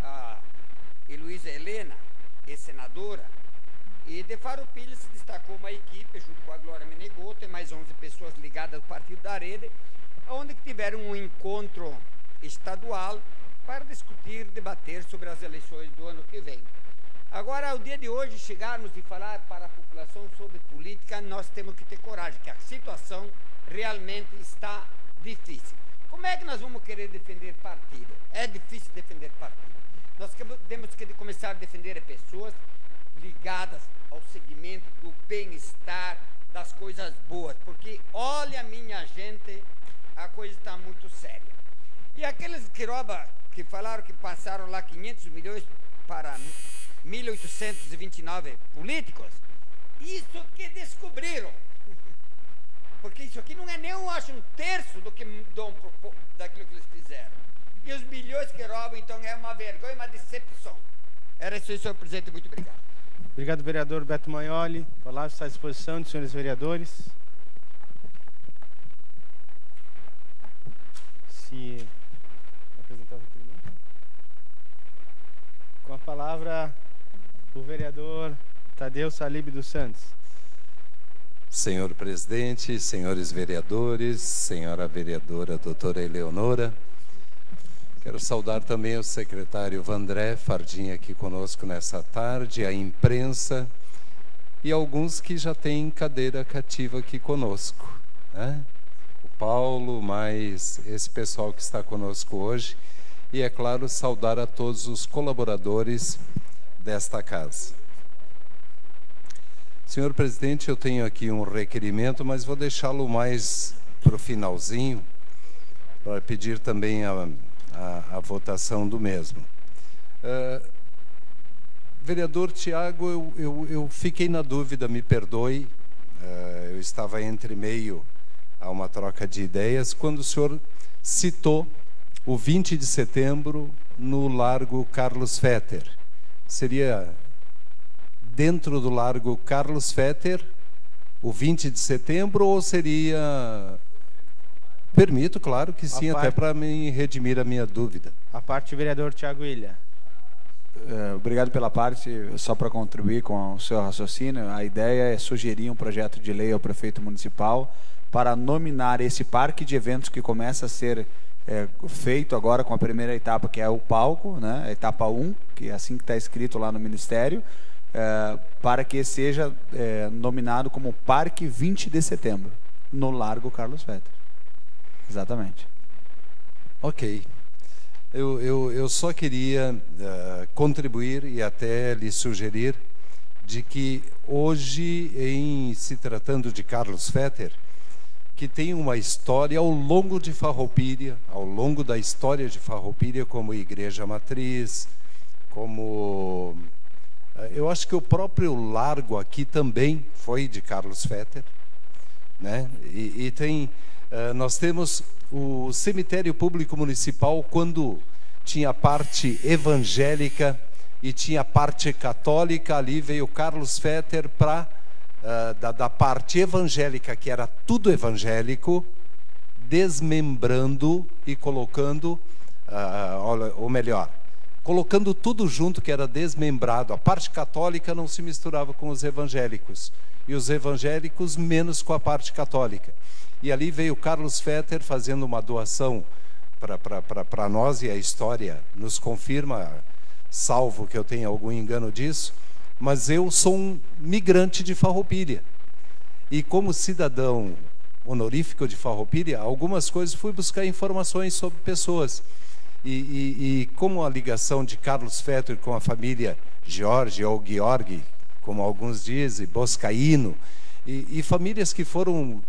a Heloísa Helena, ex-senadora, e de Farroupilha se destacou uma equipe, junto com a Glória Menegoto e mais 11 pessoas ligadas ao Partido da Rede, onde tiveram um encontro estadual para discutir, debater sobre as eleições do ano que vem. Agora, ao dia de hoje, chegarmos e falar para a população sobre política, nós temos que ter coragem, que a situação realmente está difícil. Como é que nós vamos querer defender partido? É difícil defender partido. Nós temos que começar a defender pessoas ligadas ao segmento do bem-estar, das coisas boas, porque olha, minha gente, a coisa está muito séria. E aqueles que falaram que passaram lá 500 milhões para 1.829 políticos, isso que descobriram. Porque isso aqui não é nem, eu acho, um terço do que daquilo que eles fizeram. E os bilhões que roubam, então, é uma vergonha, uma decepção. Era isso, senhor presidente. Muito obrigado. Obrigado, vereador Beto Maioli. A palavra está à disposição dos senhores vereadores. Se apresentar o requerimento. Com a palavra, o vereador Tadeu Salib dos Santos. Senhor presidente, senhores vereadores, senhora vereadora doutora Eleonora, quero saudar também o secretário Vandré Fardinha aqui conosco nessa tarde, a imprensa e alguns que já têm cadeira cativa aqui conosco, né? O Paulo, mais esse pessoal que está conosco hoje, e é claro, saudar a todos os colaboradores desta casa. Senhor presidente, eu tenho aqui um requerimento, mas vou deixá-lo mais para o finalzinho, para pedir também a votação do mesmo. Vereador Tiago, eu fiquei na dúvida, me perdoe, eu estava entre meio a uma troca de ideias, quando o senhor citou o 20 de setembro no Largo Carlos Fetter. Seria dentro do Largo Carlos Fetter, o 20 de setembro, ou seria... Permito, claro que sim, até para me redimir a minha dúvida. A parte, vereador Tiago Ilha. Obrigado pela parte. Só para contribuir com o seu raciocínio, a ideia é sugerir um projeto de lei ao prefeito municipal para nominar esse parque de eventos que começa a ser feito agora com a primeira etapa, que é o palco, né, a etapa 1, que é assim que está escrito lá no Ministério, para que seja nominado como Parque 20 de Setembro, no Largo Carlos Fetter. Exatamente. Ok. Eu só queria contribuir e até lhe sugerir de que hoje, em se tratando de Carlos Fetter, que tem uma história ao longo de Farroupilha, ao longo da história de Farroupilha, como igreja matriz, como... Eu acho que o próprio largo aqui também foi de Carlos Fetter, né? E tem... nós temos o cemitério público municipal, quando tinha a parte evangélica e tinha a parte católica, ali veio Carlos Fetter para da parte evangélica, que era tudo evangélico, desmembrando e colocando, ou melhor, colocando tudo junto, que era desmembrado. A parte católica não se misturava com os evangélicos, e os evangélicos menos com a parte católica. E ali veio Carlos Fetter fazendo uma doação para nós, e a história nos confirma, salvo que eu tenha algum engano disso, mas eu sou um migrante de Farroupilha. E como cidadão honorífico de Farroupilha, algumas coisas fui buscar informações sobre pessoas. E como a ligação de Carlos Fetter com a família Jorge, ou Georg, como alguns dizem, Boscaíno, e famílias que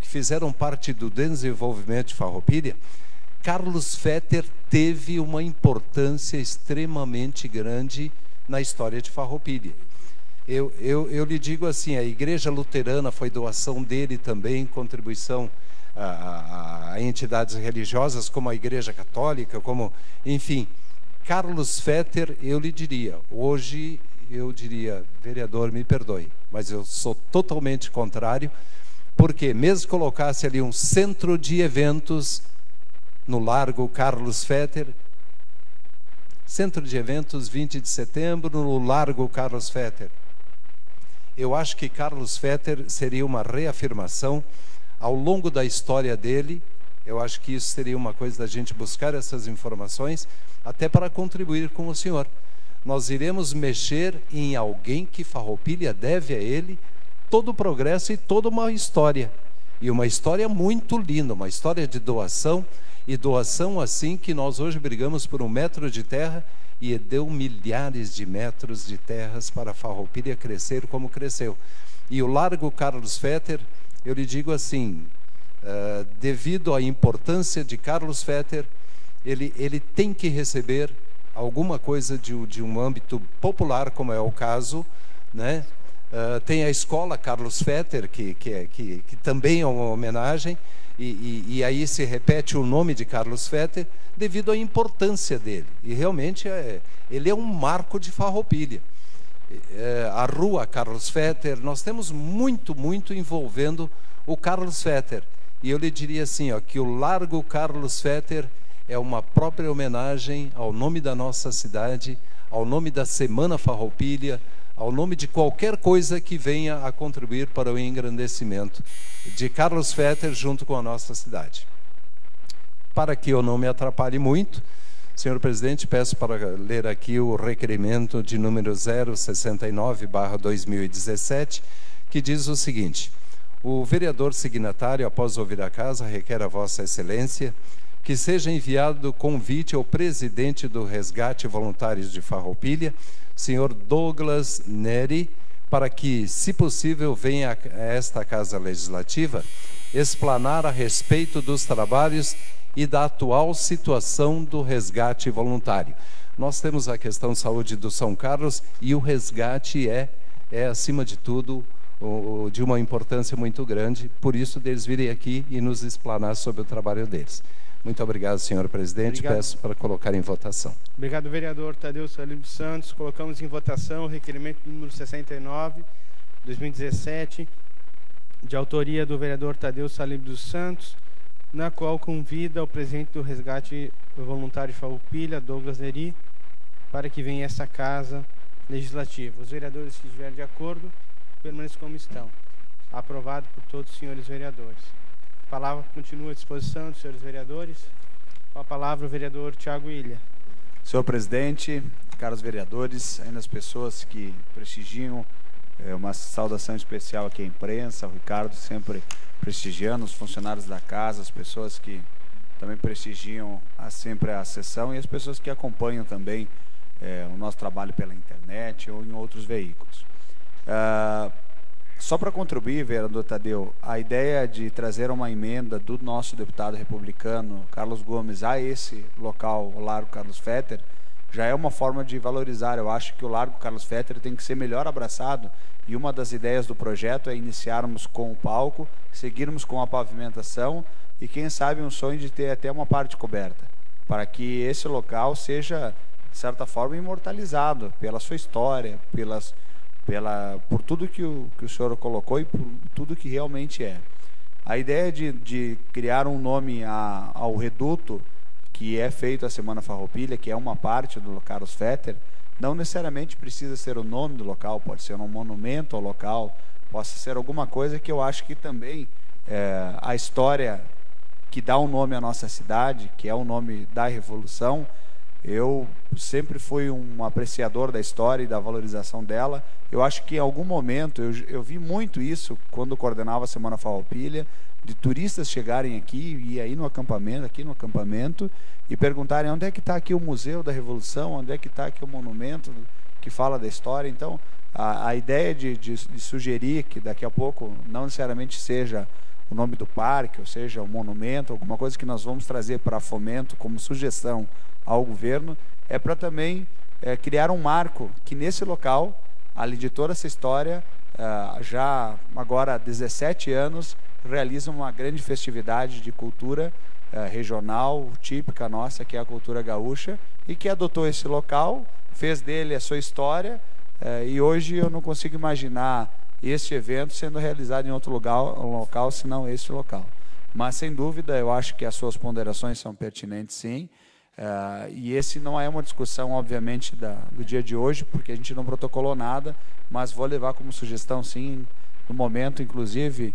fizeram parte do desenvolvimento de Farroupilha, Carlos Fetter teve uma importância extremamente grande na história de Farroupilha. Eu lhe digo assim, a igreja luterana foi doação dele também, contribuição a entidades religiosas, como a igreja católica, como, enfim. Carlos Fetter, eu lhe diria, hoje eu diria, vereador, me perdoe, mas eu sou totalmente contrário, porque mesmo que colocasse ali um centro de eventos no Largo Carlos Fetter, centro de eventos 20 de setembro no Largo Carlos Fetter, eu acho que Carlos Fetter seria uma reafirmação ao longo da história dele. Eu acho que isso seria uma coisa da gente buscar essas informações, até para contribuir com o senhor. Nós iremos mexer em alguém que Farroupilha deve a ele todo o progresso e toda uma história. E uma história muito linda, uma história de doação, e doação assim que nós hoje brigamos por 1 metro de terra, e deu milhares de metros de terras para Farroupilha crescer como cresceu. E o Largo Carlos Fetter, eu lhe digo assim, devido à importância de Carlos Fetter, ele tem que receber alguma coisa de um âmbito popular, como é o caso, né? Tem a escola Carlos Fetter, que também é uma homenagem, e aí se repete o nome de Carlos Fetter devido à importância dele. E realmente ele é um marco de Farroupilha. A rua Carlos Fetter, nós temos muito envolvendo o Carlos Fetter. E eu lhe diria assim, ó, que o Largo Carlos Fetter é uma própria homenagem ao nome da nossa cidade, ao nome da Semana Farroupilha, ao nome de qualquer coisa que venha a contribuir para o engrandecimento de Carlos Fetter junto com a nossa cidade. Para que eu não me atrapalhe muito, senhor presidente, peço para ler aqui o requerimento de número 069/2017, que diz o seguinte: o vereador signatário, após ouvir a casa, requer a vossa excelência que seja enviado convite ao presidente do Resgate Voluntários de Farroupilha, senhor Douglas Neri, para que, se possível, venha a esta Casa Legislativa explanar a respeito dos trabalhos e da atual situação do resgate voluntário. Nós temos a questão de saúde do São Carlos, e o resgate é acima de tudo, de uma importância muito grande, por isso deles virem aqui e nos explanar sobre o trabalho deles. Muito obrigado, senhor presidente. Obrigado. Peço para colocar em votação. Obrigado, vereador Tadeu Salib dos Santos. Colocamos em votação o requerimento número 69, 2017, de autoria do vereador Tadeu Salib dos Santos, na qual convida o presidente do Resgate Voluntário de Farroupilha, Douglas Neri, para que venha essa casa legislativa. Os vereadores que estiverem de acordo, permaneçam como estão. Aprovado por todos os senhores vereadores. A palavra continua à disposição dos senhores vereadores. Com a palavra o vereador Tiago Ilha. Senhor presidente, caros vereadores, ainda as pessoas que prestigiam, uma saudação especial aqui à imprensa, o Ricardo sempre prestigiando, os funcionários da casa, as pessoas que também prestigiam sempre a sessão e as pessoas que acompanham também o nosso trabalho pela internet ou em outros veículos. Só para contribuir, vereador Tadeu, a ideia de trazer uma emenda do nosso deputado republicano, Carlos Gomes, a esse local, o Largo Carlos Fetter, já é uma forma de valorizar. Eu acho que o Largo Carlos Fetter tem que ser melhor abraçado e uma das ideias do projeto é iniciarmos com o palco, seguirmos com a pavimentação e quem sabe um sonho de ter até uma parte coberta, para que esse local seja, de certa forma, imortalizado pela sua história, por tudo que o senhor colocou e por tudo que realmente é. A ideia de criar um nome ao reduto que é feito a Semana Farroupilha, que é uma parte do Carlos Fetter, não necessariamente precisa ser o nome do local, pode ser um monumento ao local, possa ser alguma coisa que eu acho que também a história que dá um nome à nossa cidade, que é o nome da Revolução. Eu sempre fui um apreciador da história e da valorização dela. Eu acho que em algum momento, eu vi muito isso quando coordenava a Semana Farroupilha, de turistas chegarem aqui e aí no acampamento, e perguntarem onde é que está aqui o Museu da Revolução, onde é que está aqui o monumento que fala da história. Então, a ideia de sugerir que daqui a pouco não necessariamente seja o nome do parque, ou seja, o monumento, alguma coisa que nós vamos trazer para fomento como sugestão ao governo, é para também criar um marco que nesse local, além de toda essa história, já agora há 17 anos, realiza uma grande festividade de cultura regional, típica nossa, que é a cultura gaúcha, e que adotou esse local, fez dele a sua história, e hoje eu não consigo imaginar este evento sendo realizado em outro local, senão este local. Mas, sem dúvida, eu acho que as suas ponderações são pertinentes, sim. E esse não é uma discussão, obviamente, do dia de hoje, porque a gente não protocolou nada, mas vou levar como sugestão, sim, no momento, inclusive,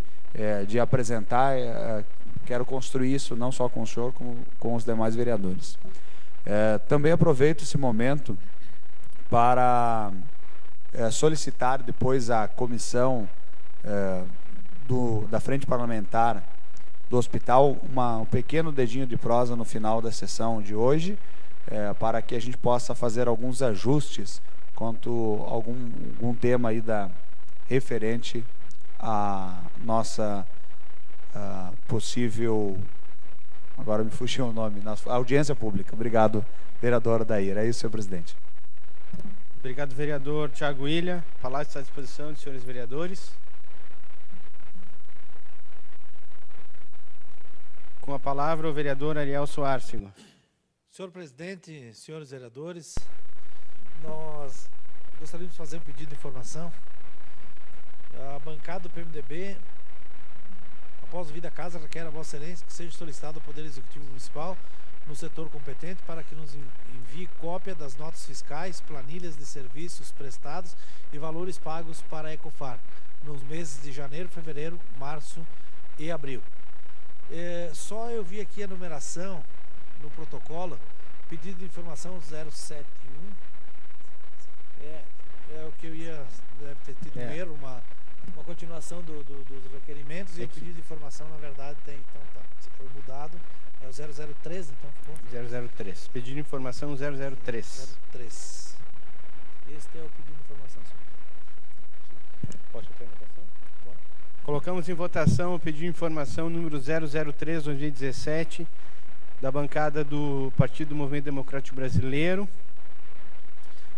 de apresentar, quero construir isso não só com o senhor, como com os demais vereadores. Também aproveito esse momento para solicitar depois à comissão da Frente Parlamentar do Hospital um pequeno dedinho de prosa no final da sessão de hoje, para que a gente possa fazer alguns ajustes quanto a algum tema aí referente à nossa possível, agora me fugiu o nome, audiência pública. Obrigado, vereadora Daíra. É isso, senhor presidente. Obrigado, vereador Tiago Ilha. A palavra está à disposição dos senhores vereadores. Com a palavra, o vereador Ariel Soárcigo. Senhor presidente, senhores vereadores, nós gostaríamos de fazer um pedido de informação. A bancada do PMDB, após o vir da casa, requer a Vossa Excelência que seja solicitado ao Poder Executivo Municipal, no setor competente, para que nos envie cópia das notas fiscais, planilhas de serviços prestados e valores pagos para a Ecofar, nos meses de janeiro, fevereiro, março e abril. Só eu vi aqui a numeração no protocolo, pedido de informação 071, é o que eu deve ter tido um erro, uma continuação dos requerimentos, e o pedido de informação, na verdade, então se foi mudado, é o 0013, então ficou? 003, pedido de informação 003. 03. Este é o pedido de informação, senhor. Posso botar em votação? Pode. Colocamos em votação o pedido de informação número 003/2017 da bancada do Partido Movimento Democrático Brasileiro,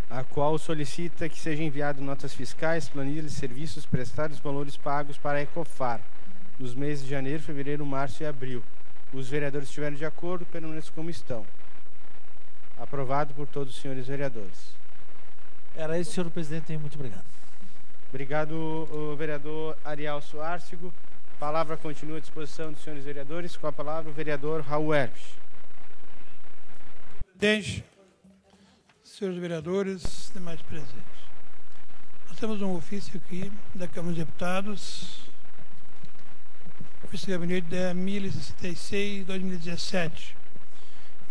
a qual solicita que sejam enviadas notas fiscais, planilhas de serviços prestados, valores pagos para a Ecofar, nos meses de janeiro, fevereiro, março e abril. Os vereadores estiverem de acordo, permaneçam como estão. Aprovado por todos os senhores vereadores. Era isso, senhor presidente. Muito obrigado. Obrigado, vereador Ariel Soárcigo. A palavra continua à disposição dos senhores vereadores. Com a palavra, o vereador Raul Herves. Presidente, senhores vereadores, demais presentes. Nós temos um ofício aqui da Câmara dos Deputados, ofício de gabinete 10.066/2017,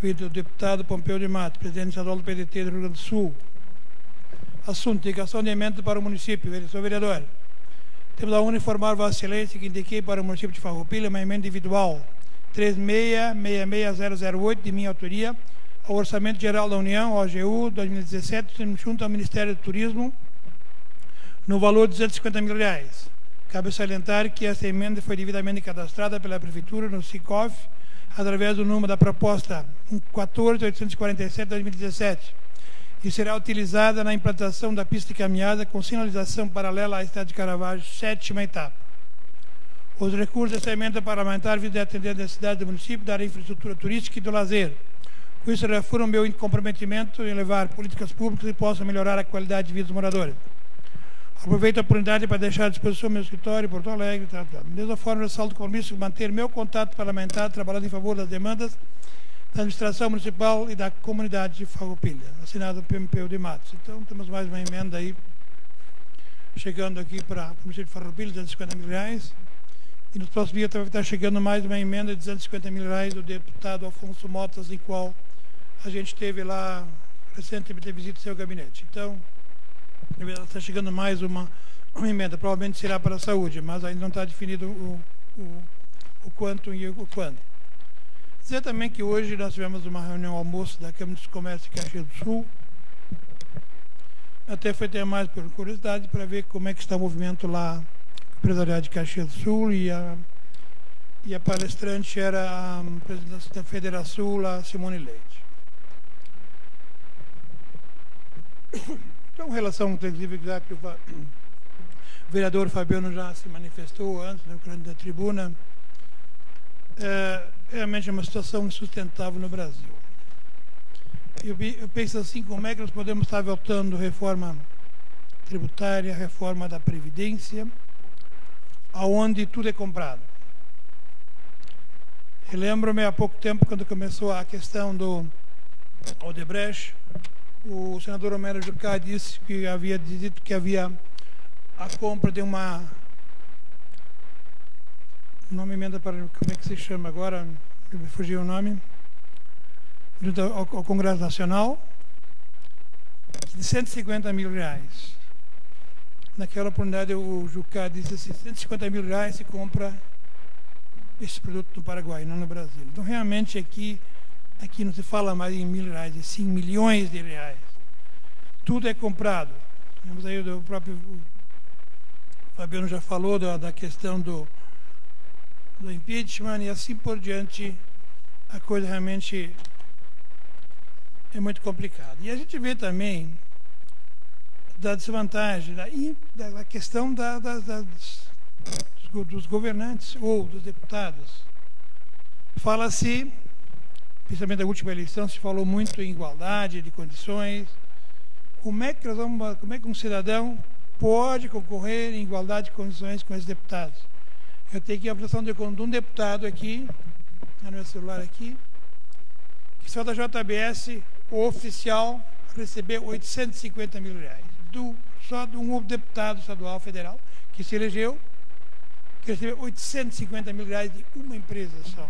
feito do deputado Pompeu de Matos, presidente estadual do PDT do Rio Grande do Sul. Assunto: indicação de emenda para o município. Senhor vereador, temos a informar Vossa Excelência que indiquei para o município de Farroupilha uma emenda individual 3666008 de minha autoria ao Orçamento Geral da União, OGU, 2017, junto ao Ministério do Turismo, no valor de R$250 mil. Cabe salientar que essa emenda foi devidamente cadastrada pela Prefeitura no SICOF, através do número da proposta 14.847/2017, e será utilizada na implantação da pista de caminhada com sinalização paralela à Estrada de Caravaggio, 7ª etapa. Os recursos dessa emenda parlamentar visam atender a necessidade do município da área de infraestrutura turística e do lazer. Com isso, reafirmo meu comprometimento em levar políticas públicas que possam melhorar a qualidade de vida dos moradores. Aproveito a oportunidade para deixar à disposição meu escritório em Porto Alegre. Da mesma forma, ressalto o compromisso de manter meu contato parlamentar, trabalhando em favor das demandas da administração municipal e da comunidade de Farroupilha. Assinado pelo Pompeu de Matos. Então, temos mais uma emenda aí, chegando aqui para o município de Farroupilha, R$250 mil. E nos próximos dias vai estar chegando mais uma emenda de R$250 mil do deputado Afonso Motas, em qual a gente teve lá recentemente visita ao seu gabinete. Então, está chegando mais uma emenda, provavelmente será para a saúde, mas ainda não está definido o quanto e o quando. Dizer também que hoje nós tivemos uma reunião almoço da Câmara de Comércio de Caxias do Sul. Até foi ter mais por curiosidade para ver como é que está o movimento lá, o empresariado de Caxias do Sul, e a palestrante era a presidente da Federação, a Simone Leite. Então, em relação, inclusive, já que o vereador Fabiano já se manifestou antes da tribuna, realmente é uma situação insustentável no Brasil. Eu penso assim, como é que nós podemos estar votando reforma tributária, reforma da Previdência, aonde tudo é comprado. Eu lembro-me há pouco tempo, quando começou a questão do Odebrecht, o senador Romero Jucá disse que havia dito que havia a compra de uma emenda para, como é que se chama agora, me fugiu o nome, ao Congresso Nacional, de R$150 mil. Naquela oportunidade o Jucá disse assim, R$150 mil se compra esse produto no Paraguai, não no Brasil. Então realmente aqui não se fala mais em R$1.000, e sim milhões de reais. Tudo é comprado. Temos aí o próprio Fabiano já falou da questão do impeachment e assim por diante. A coisa realmente é muito complicada. E a gente vê também da desvantagem, da questão dos governantes ou dos deputados. Fala-se, principalmente na última eleição, se falou muito em igualdade de condições. Como é que um cidadão pode concorrer em igualdade de condições com esses deputados? Eu tenho aqui a apresentação de um deputado aqui, no meu celular aqui, que só da JBS, o oficial, recebeu R$850 mil. Só de um deputado estadual federal que se elegeu, que recebeu R$850 mil de uma empresa só.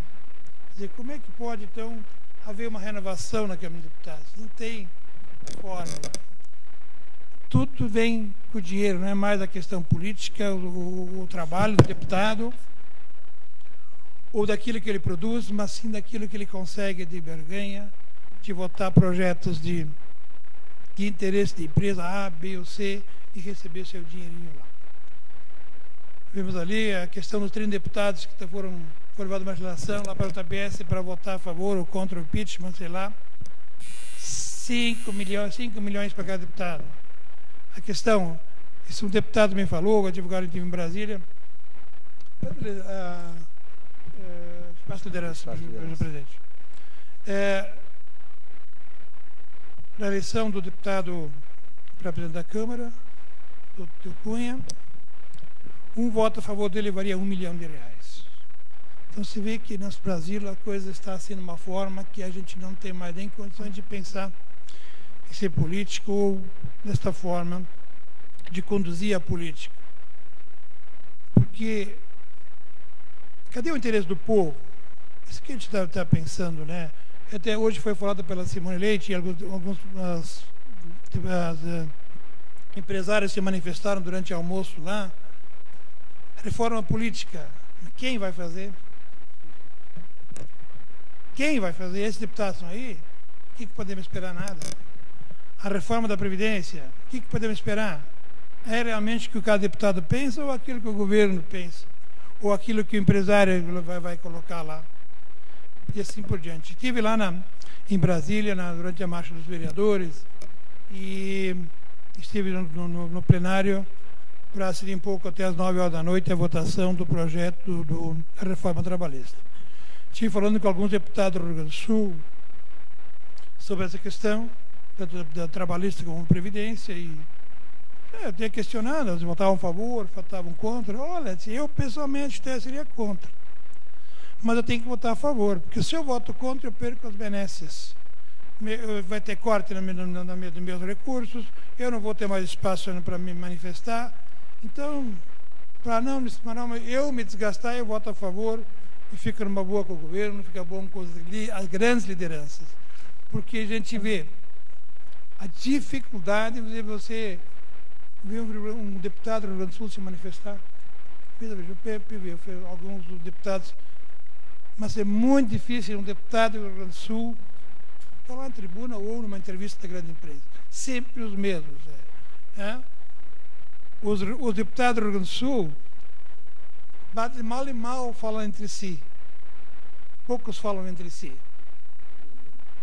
Quer dizer, como é que pode, então, haver uma renovação na Câmara de Deputados? Não tem fórmula. Tudo vem com o dinheiro, não é mais a questão política, o trabalho do deputado, ou daquilo que ele produz, mas sim daquilo que ele consegue de barganha, de votar projetos de interesse de empresa A, B ou C e receber seu dinheirinho lá. Vemos ali a questão dos 30 deputados que foram levados uma legislação lá para o JBS para votar a favor ou contra o impeachment, sei lá. 5 milhões para cada deputado. A questão, isso um deputado me falou, o advogado em Brasília, espaço de liderança, presidente. Na eleição do deputado para presidente da Câmara, do Cunha, um voto a favor dele valia R$1 milhão. Então se vê que no Brasil a coisa está assim de uma forma que a gente não tem mais nem condições de pensar de ser político ou desta forma de conduzir a política. Porque cadê o interesse do povo? Isso que a gente está pensando, né? Até hoje foi falado pela Simone Leite e alguns empresários se manifestaram durante o almoço lá. Reforma política, quem vai fazer? Quem vai fazer? Esses deputados estão aí? O que podemos esperar? Nada. A reforma da Previdência, o que podemos esperar? É realmente o que cada deputado pensa ou aquilo que o governo pensa? Ou aquilo que o empresário vai colocar lá? E assim por diante. Estive lá em Brasília, durante a Marcha dos Vereadores, e estive no plenário para assistir um pouco até as 9 horas da noite a votação do projeto da reforma trabalhista. Estive falando com alguns deputados do Rio Grande do Sul sobre essa questão da trabalhista como Previdência e eu tinha questionado, eles votavam a favor, votavam contra. Olha, eu pessoalmente até seria contra. Mas eu tenho que votar a favor, porque se eu voto contra, eu perco as benesses. Vai ter corte dos meus recursos, eu não vou ter mais espaço para me manifestar. Então, para não eu me desgastar, eu voto a favor e fica numa boa com o governo, fica bom com as grandes lideranças. Porque a gente vê a dificuldade de você ver um deputado do Rio Grande do Sul se manifestar. Eu alguns deputados, mas é muito difícil um deputado do Rio Grande do Sul falar na tribuna ou numa entrevista da grande empresa. Sempre os mesmos. Os deputados do Rio Grande do Sul batem mal e mal falam entre si. Poucos falam entre si.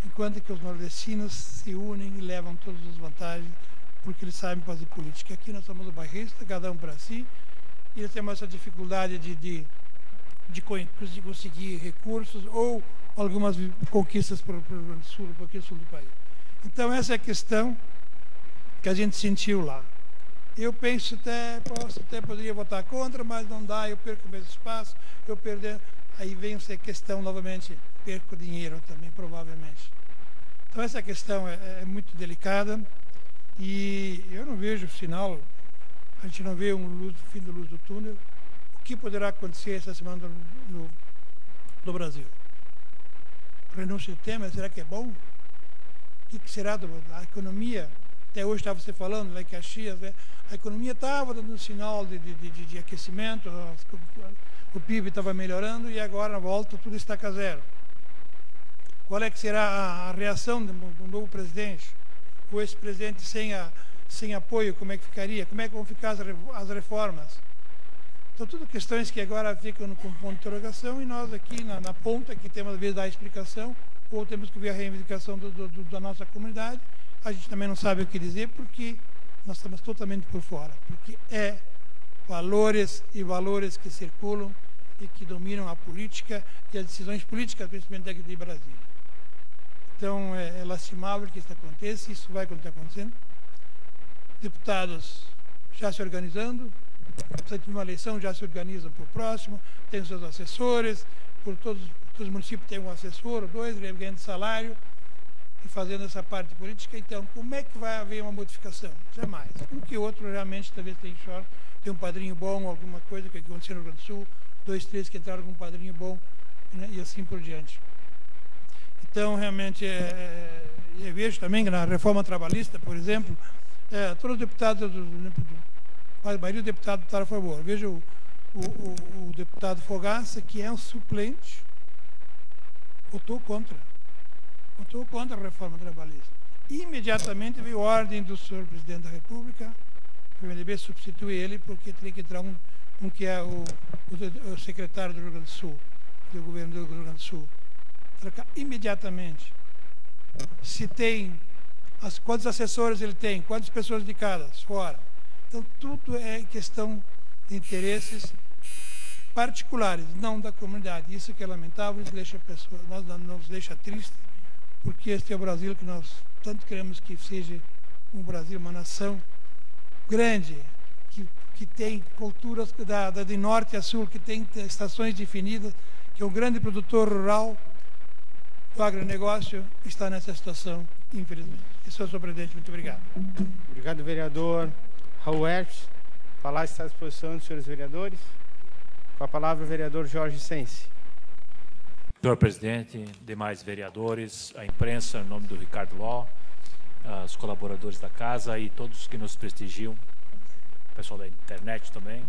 Enquanto que os nordestinos se unem e levam todas as vantagens porque eles sabem fazer política. Aqui nós somos o bairrista, cada um para si, e eles temos essa dificuldade de conseguir recursos ou algumas conquistas para o sul do país. Então essa é a questão que a gente sentiu lá. Eu penso até poderia votar contra, mas não dá, eu perco o meu espaço, eu perder, aí vem essa questão novamente, perco dinheiro também, provavelmente. Então essa questão é muito delicada e eu não vejo sinal, a gente não vê fim da luz do túnel. O que poderá acontecer essa semana no Brasil? Renúncia de Temer, será que é bom? O que será da economia? Até hoje estava você falando, lá em Caxias, né? A economia estava dando um sinal de aquecimento, o PIB estava melhorando e agora na volta tudo está a zero. Qual é que será a reação do novo presidente? O ex-presidente sem apoio, como é que ficaria? Como é que vão ficar as reformas? Então, tudo questões que agora ficam com ponto de interrogação e nós aqui na ponta, que temos a vez dar a explicação, ou temos que ver a reivindicação da nossa comunidade, a gente também não sabe o que dizer, porque nós estamos totalmente por fora, porque é valores e valores que circulam e que dominam a política e as decisões políticas, principalmente aqui de Brasília. Então, é lastimável que isso aconteça, isso vai continuar acontecendo. Deputados já se organizando, precisa de uma eleição, já se organizam para o próximo, tem os seus assessores, por todos os municípios tem um assessor ou dois, ganhando salário e fazendo essa parte política. Então, como é que vai haver uma modificação? Jamais. Um que outro realmente talvez tem um padrinho bom, alguma coisa que aconteceu no Rio Grande do Sul, 2, 3 que entraram com um padrinho bom, né, e assim por diante. Então, realmente, eu vejo também que na reforma trabalhista, por exemplo, todos os deputados, a maioria dos deputados votaram a favor. Eu vejo o deputado Fogaça, que é um suplente, votou contra a reforma trabalhista. Imediatamente veio ordem do senhor presidente da República, o MDB substitui ele, porque teria que entrar um que é o secretário do Rio Grande do Sul, do governo do Rio Grande do Sul. Trocar imediatamente. Se tem, quantos assessores ele tem, quantas pessoas dedicadas, fora. Então, tudo é questão de interesses particulares, não da comunidade. Isso que é lamentável, nos deixa triste, porque este é o Brasil que nós tanto queremos que seja um Brasil, uma nação grande, que tem culturas de norte a sul, que tem estações definidas, que é um grande produtor rural, o agronegócio está nessa situação infelizmente. Isso, senhor presidente, muito obrigado. Obrigado, vereador Raul Herpes. Falar está à disposição dos senhores vereadores. Com a palavra, o vereador Jorge Sense. Senhor presidente, demais vereadores, a imprensa, em nome do Ricardo Ló, os colaboradores da casa e todos que nos prestigiam, o pessoal da internet também.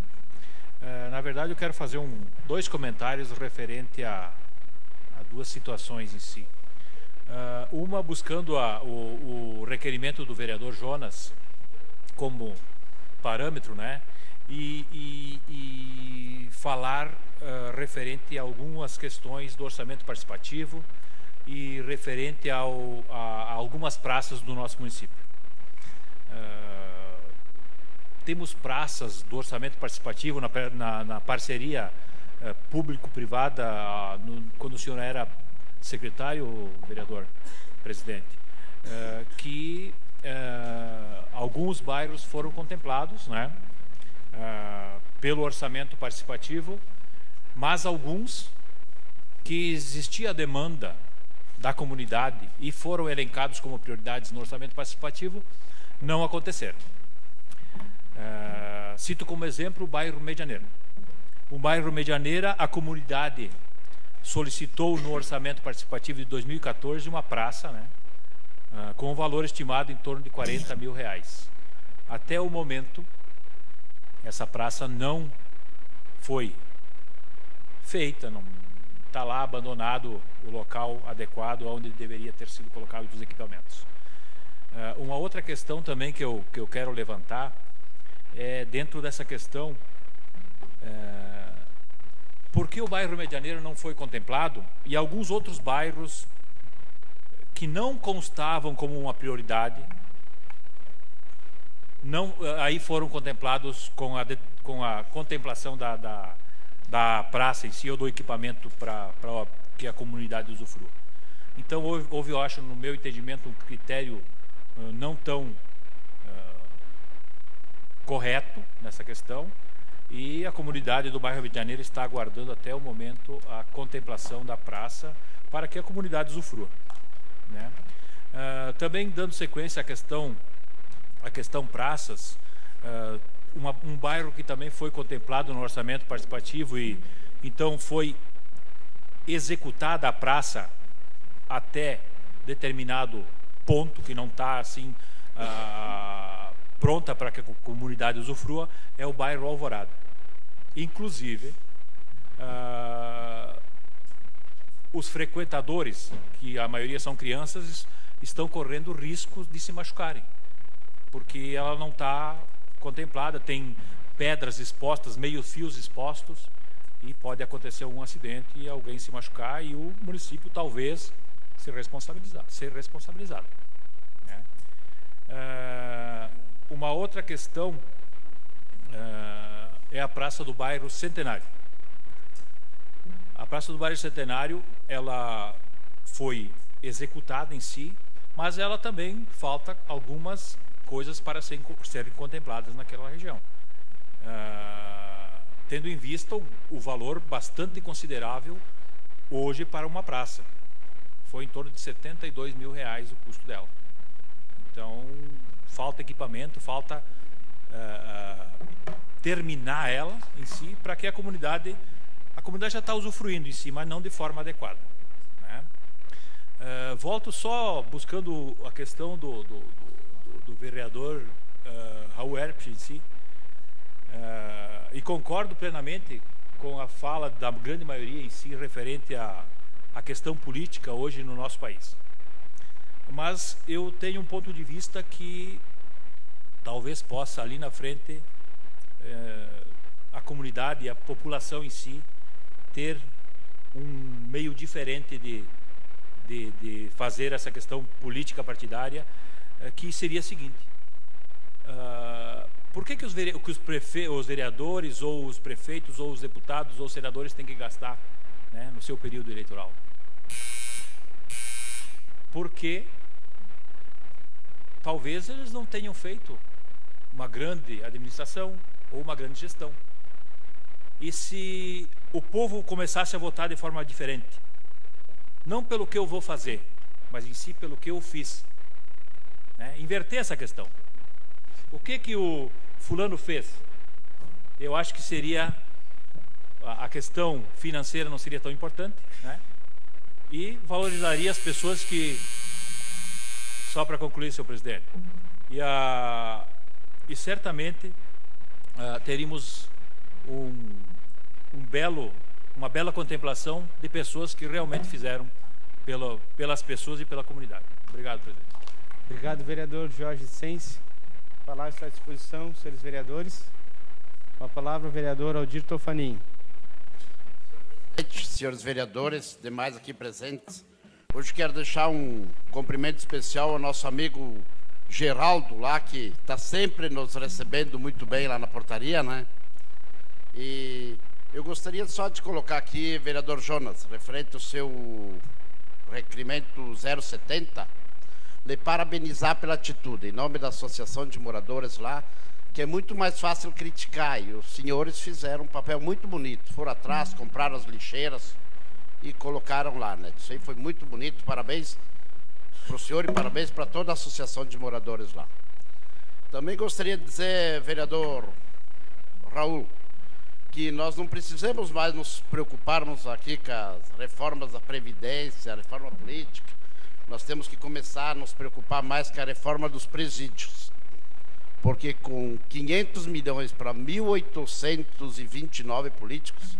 Na verdade, eu quero fazer dois comentários referente a duas situações em si. Uma buscando o requerimento do vereador Jonas como parâmetro, né? E falar referente a algumas questões do orçamento participativo e referente a algumas praças do nosso município. Temos praças do orçamento participativo na parceria público-privada, quando o senhor era secretário, vereador, presidente, que alguns bairros foram contemplados, né, pelo orçamento participativo, mas alguns que existia a demanda da comunidade e foram elencados como prioridades no orçamento participativo, não aconteceram. Cito como exemplo o bairro Medianeira. O bairro Medianeira, a comunidade solicitou no orçamento participativo de 2014 uma praça, né, com um valor estimado em torno de R$40 mil. Até o momento, essa praça não foi feita, não está lá abandonado o local adequado onde deveria ter sido colocado os equipamentos. Uma outra questão também que eu quero levantar é dentro dessa questão, por que o bairro Medianeira não foi contemplado e alguns outros bairros que não constavam como uma prioridade aí foram contemplados com a contemplação da praça em si ou do equipamento para que a comunidade usufrua. Então houve, eu acho, no meu entendimento, um critério não tão correto nessa questão, e a comunidade do bairro Medianeira está aguardando até o momento a contemplação da praça para que a comunidade usufrua, né? Também dando sequência à questão praças, um bairro que também foi contemplado no orçamento participativo e então foi executada a praça até determinado ponto, que não está assim pronta para que a comunidade usufrua, é o bairro Alvorada. Inclusive, os frequentadores, que a maioria são crianças, estão correndo riscos de se machucarem, porque ela não está contemplada, tem pedras expostas, meio-fios expostos, e pode acontecer algum acidente e alguém se machucar e o município talvez ser responsabilizado, né? Uma outra questão é a praça do bairro Centenário. A praça do bairro Centenário, ela foi executada em si, mas ela também falta algumas coisas para serem contempladas naquela região, tendo em vista o valor bastante considerável hoje para uma praça. Foi em torno de R$72 mil o custo dela. Então falta equipamento, falta terminar ela em si, para que a comunidade já está usufruindo em si, mas não de forma adequada, né? Volto só buscando a questão do vereador Raul Herpes em si, e concordo plenamente com a fala da grande maioria em si referente à questão política hoje no nosso país. Mas eu tenho um ponto de vista que talvez possa ali na frente a comunidade e a população em si ter um meio diferente de fazer essa questão política partidária, que seria a seguinte: por que os vereadores ou os prefeitos ou os deputados ou os senadores têm que gastar, né, no seu período eleitoral? Porque talvez eles não tenham feito uma grande administração ou uma grande gestão. E se o povo começasse a votar de forma diferente, não pelo que eu vou fazer, mas em si pelo que eu fiz, né? Inverter essa questão. O que o fulano fez? Eu acho que seria, a questão financeira não seria tão importante, né? E valorizaria as pessoas que, só para concluir, senhor presidente, e certamente teríamos uma bela contemplação de pessoas que realmente fizeram pelas pessoas e pela comunidade. Obrigado, presidente. Obrigado, vereador Jorge Sense. A palavra está à disposição, senhores vereadores. Com a palavra, o vereador Aldir Tofanin. Senhores vereadores, demais aqui presentes, hoje quero deixar um cumprimento especial ao nosso amigo Geraldo, lá, que está sempre nos recebendo muito bem lá na portaria, né? E eu gostaria só de colocar aqui, vereador Jonas, referente ao seu requerimento 070, lhe parabenizar pela atitude, em nome da Associação de Moradores lá, que é muito mais fácil criticar, e os senhores fizeram um papel muito bonito, foram atrás, compraram as lixeiras e colocaram lá, né? Isso aí foi muito bonito, parabéns para o senhor e parabéns para toda a Associação de Moradores lá. Também gostaria de dizer, vereador Raul, que nós não precisamos mais nos preocuparmos aqui com as reformas da Previdência, a reforma política, nós temos que começar a nos preocupar mais com a reforma dos presídios. Porque com 500 milhões para 1.829 políticos,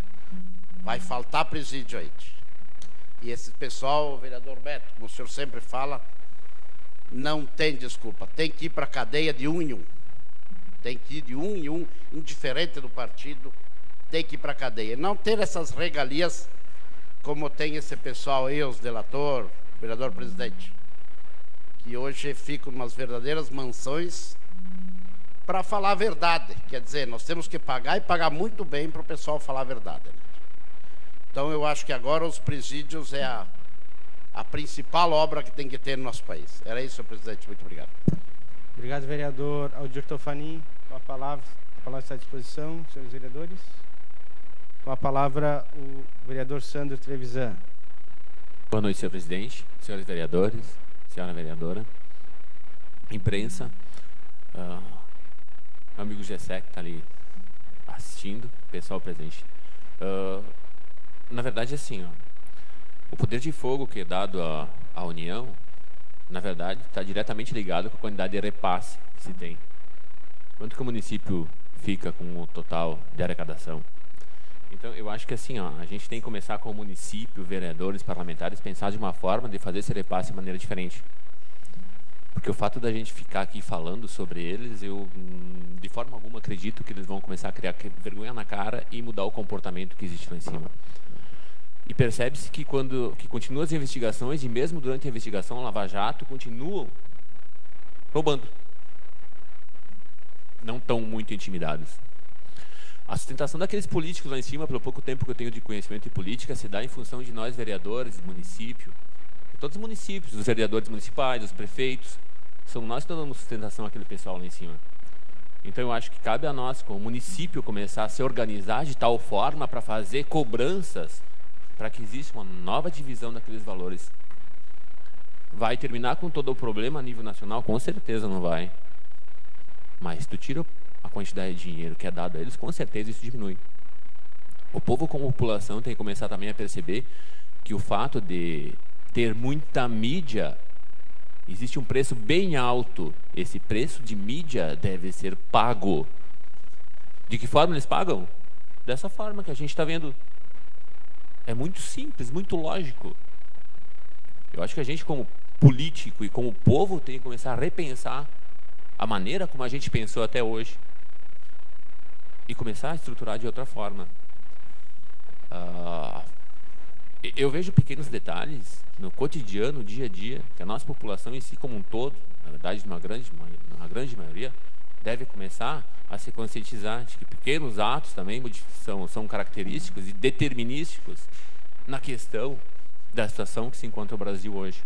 vai faltar presídio aí. E esse pessoal, o vereador Beto, como o senhor sempre fala, não tem desculpa. Tem que ir para a cadeia de um em um. Tem que ir de um em um, indiferente do partido, tem que ir para a cadeia. Não ter essas regalias como tem esse pessoal aí, os delator, vereador presidente, que hoje ficam umas verdadeiras mansões para falar a verdade. Quer dizer, nós temos que pagar e pagar muito bem para o pessoal falar a verdade, né? Então eu acho que agora os presídios é a principal obra que tem que ter no nosso país. Era isso, senhor presidente. Muito obrigado. Obrigado, vereador Aldir Tofanin. Com a palavra está à disposição, senhores vereadores. Com a palavra, o vereador Sandro Trevisan. Boa noite, senhor presidente, senhores vereadores, senhora vereadora, imprensa, meu amigo Gessé, que está ali assistindo, pessoal presente. Na verdade, assim, o poder de fogo que é dado à União, na verdade, está diretamente ligado com a quantidade de repasse que se tem. Quanto que o município fica com o total de arrecadação? Então, eu acho que assim, a gente tem que começar com o município, vereadores, parlamentares, pensar de uma forma de fazer esse repasse de maneira diferente. Porque o fato da gente ficar aqui falando sobre eles, eu de forma alguma acredito que eles vão começar a criar vergonha na cara e mudar o comportamento que existe lá em cima. E percebe-se que que continuam as investigações, e mesmo durante a investigação, a Lava Jato continuam roubando. Não estão muito intimidados. A sustentação daqueles políticos lá em cima, pelo pouco tempo que eu tenho de conhecimento de política, se dá em função de nós, vereadores, município, todos os municípios, os vereadores municipais, os prefeitos, somos nós que damos sustentação àquele pessoal lá em cima. Então eu acho que cabe a nós, como município, começar a se organizar de tal forma para fazer cobranças, para que exista uma nova divisão daqueles valores. Vai terminar com todo o problema a nível nacional? Com certeza não vai. Mas tu tira a quantidade de dinheiro que é dado a eles, com certeza isso diminui. O povo como população tem que começar também a perceber que o fato de ter muita mídia, existe um preço bem alto. Esse preço de mídia deve ser pago. De que forma eles pagam? Dessa forma que a gente está vendo. É muito simples, muito lógico. Eu acho que a gente, como político e como povo, tem que começar a repensar a maneira como a gente pensou até hoje e começar a estruturar de outra forma. Eu vejo pequenos detalhes no cotidiano, no dia a dia, que a nossa população em si como um todo, na verdade, numa grande maioria, deve começar a se conscientizar de que pequenos atos também são característicos e determinísticos na questão da situação que se encontra o Brasil hoje.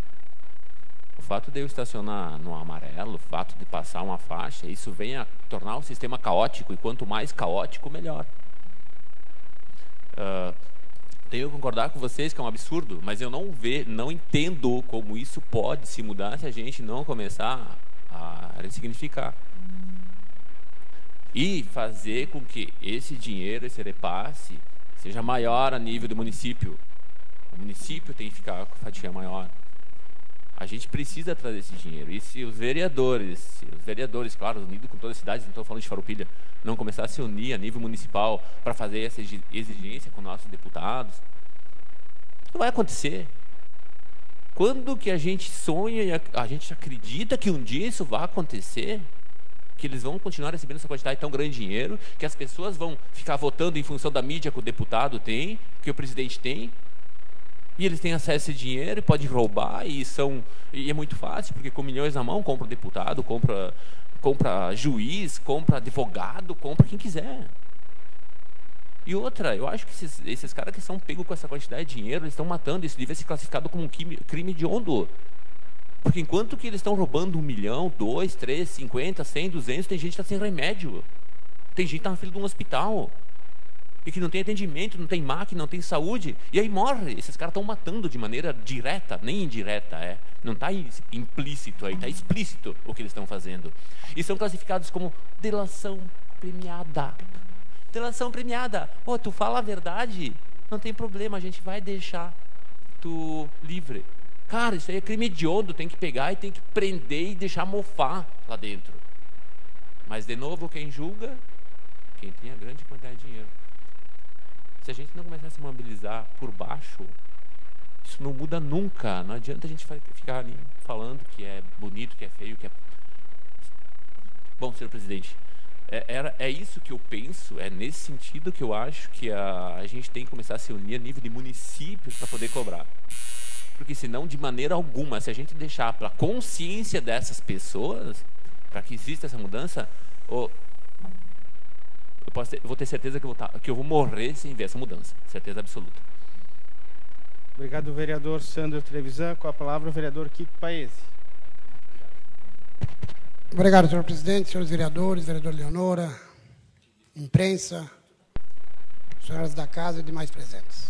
O fato de eu estacionar no amarelo, o fato de passar uma faixa, isso vem a tornar o sistema caótico, e quanto mais caótico, melhor. Tenho que concordar com vocês que é um absurdo, mas eu não entendo como isso pode se mudar se a gente não começar a ressignificar. E fazer com que esse dinheiro, esse repasse, seja maior a nível do município. O município tem que ficar com a fatia maior. A gente precisa trazer esse dinheiro. E se os vereadores, claro, unidos com toda a cidade, não estou falando de Farroupilha, não começar a se unir a nível municipal para fazer essa exigência com nossos deputados, não vai acontecer. Quando que a gente sonha e a gente acredita que um dia isso vai acontecer, que eles vão continuar recebendo essa quantidade tão grande de dinheiro, que as pessoas vão ficar votando em função da mídia que o deputado tem, que o presidente tem, e eles têm acesso a esse dinheiro e podem roubar, e é muito fácil, porque com milhões na mão compra deputado, compra juiz, compra advogado, compra quem quiser. E outra, eu acho que esses caras que são pegos com essa quantidade de dinheiro, eles estão matando, isso devia ser classificado como um crime hediondo. Porque enquanto que eles estão roubando 1 milhão, 2, 3, 50, 100, 200, tem gente que está sem remédio. Tem gente que está na fila de um hospital. E que não tem atendimento, não tem máquina, não tem saúde. E aí morre. Esses caras estão matando de maneira direta, nem indireta. Não está implícito aí, está explícito o que eles estão fazendo. E são classificados como delação premiada. Delação premiada. Tu fala a verdade, não tem problema, a gente vai deixar tu livre. Cara, isso aí é crime hediondo, tem que pegar e tem que prender e deixar mofar lá dentro. Mas, de novo, quem julga? Quem tem a grande quantidade de dinheiro. Se a gente não começar a se mobilizar por baixo, isso não muda nunca. Não adianta a gente ficar ali falando que é bonito, que é feio, que é... Bom, senhor presidente, é isso que eu penso, é nesse sentido que eu acho que a gente tem que começar a se unir a nível de municípios para poder cobrar. Porque senão, de maneira alguma, se a gente deixar para a consciência dessas pessoas, para que exista essa mudança, eu vou ter certeza que eu vou morrer sem ver essa mudança. Certeza absoluta. Obrigado, vereador Sandro Trevisan. Com a palavra, o vereador Kiko Paese. Obrigado, senhor presidente, senhores vereadores, vereador Leonora, imprensa, senhoras da casa e demais presentes.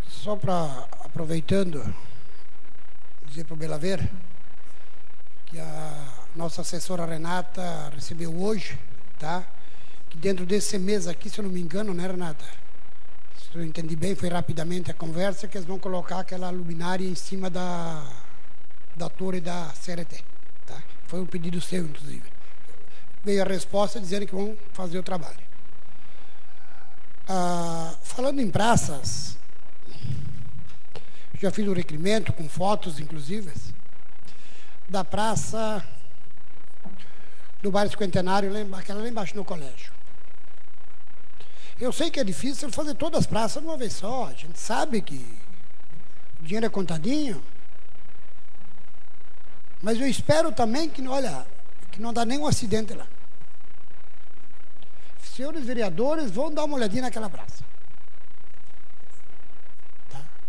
Só para, aproveitando, dizer para o Belaver que a nossa assessora Renata recebeu hoje, tá? Que dentro desse mês aqui, se eu não me engano, né, Renata? Se eu entendi bem, foi rapidamente a conversa, que eles vão colocar aquela luminária em cima da torre da CRT, tá? Foi um pedido seu, inclusive. Veio a resposta dizendo que vão fazer o trabalho. Falando em praças, já fiz um requerimento com fotos, inclusive, da praça do bairro Cinquentenário, aquela lá embaixo no colégio. Eu sei que é difícil fazer todas as praças de uma vez só. A gente sabe que o dinheiro é contadinho. Mas eu espero também que, olha, que não dá nenhum acidente lá. Senhores vereadores, vão dar uma olhadinha naquela praça.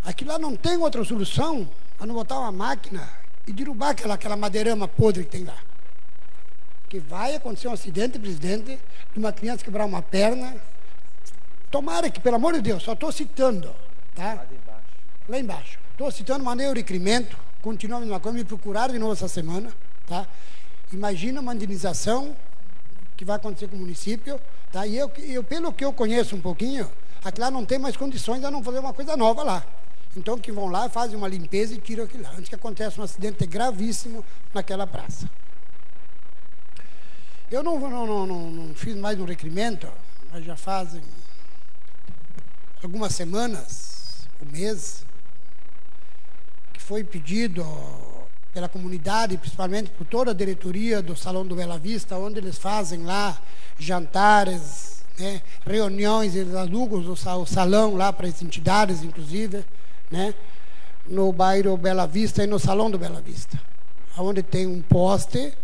Aqui lá não tem outra solução a não botar uma máquina e derrubar aquela madeirama podre que tem lá. Que vai acontecer um acidente, presidente, de uma criança quebrar uma perna. Tomara que, pelo amor de Deus, só estou citando, tá? Lá embaixo. Estou citando, mandei o requerimento, continua a mesma coisa, me procuraram de novo essa semana, tá? Imagina uma indenização que vai acontecer com o município, tá? E eu, pelo que eu conheço um pouquinho, aqui lá não tem mais condições de não fazer uma coisa nova lá. Então, que vão lá, fazem uma limpeza e tiram aquilo lá, antes que aconteça um acidente gravíssimo naquela praça. Eu não fiz mais um requerimento, mas já fazem algumas semanas, um mês, que foi pedido pela comunidade, principalmente por toda a diretoria do Salão do Bela Vista, onde eles fazem lá jantares, né, reuniões, eles alugam o salão lá para as entidades, inclusive, né, no bairro Bela Vista e no Salão do Bela Vista, onde tem um poste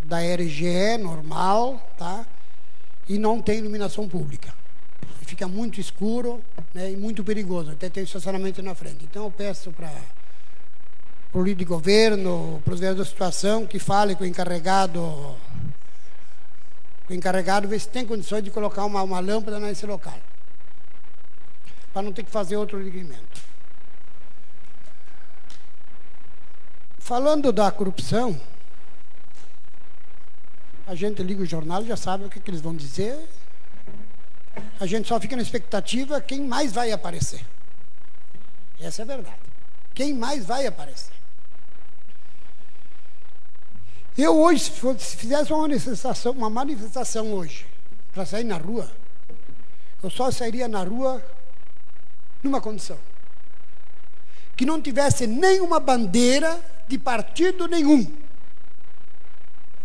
da RGE normal, tá, e não tem iluminação pública. E fica muito escuro, né, e muito perigoso, até tem estacionamento na frente. Então eu peço para o líder de governo, para os vereadores da situação, que fale com o encarregado ver se tem condições de colocar uma lâmpada nesse local. para não ter que fazer outro requerimento. Falando da corrupção, a gente liga o jornal e já sabe o que eles vão dizer. A gente só fica na expectativa quem mais vai aparecer. Essa é a verdade. Quem mais vai aparecer? Eu hoje, se fizesse uma manifestação hoje, para sair na rua, eu só sairia na rua numa condição. Que não tivesse nenhuma bandeira de partido nenhum.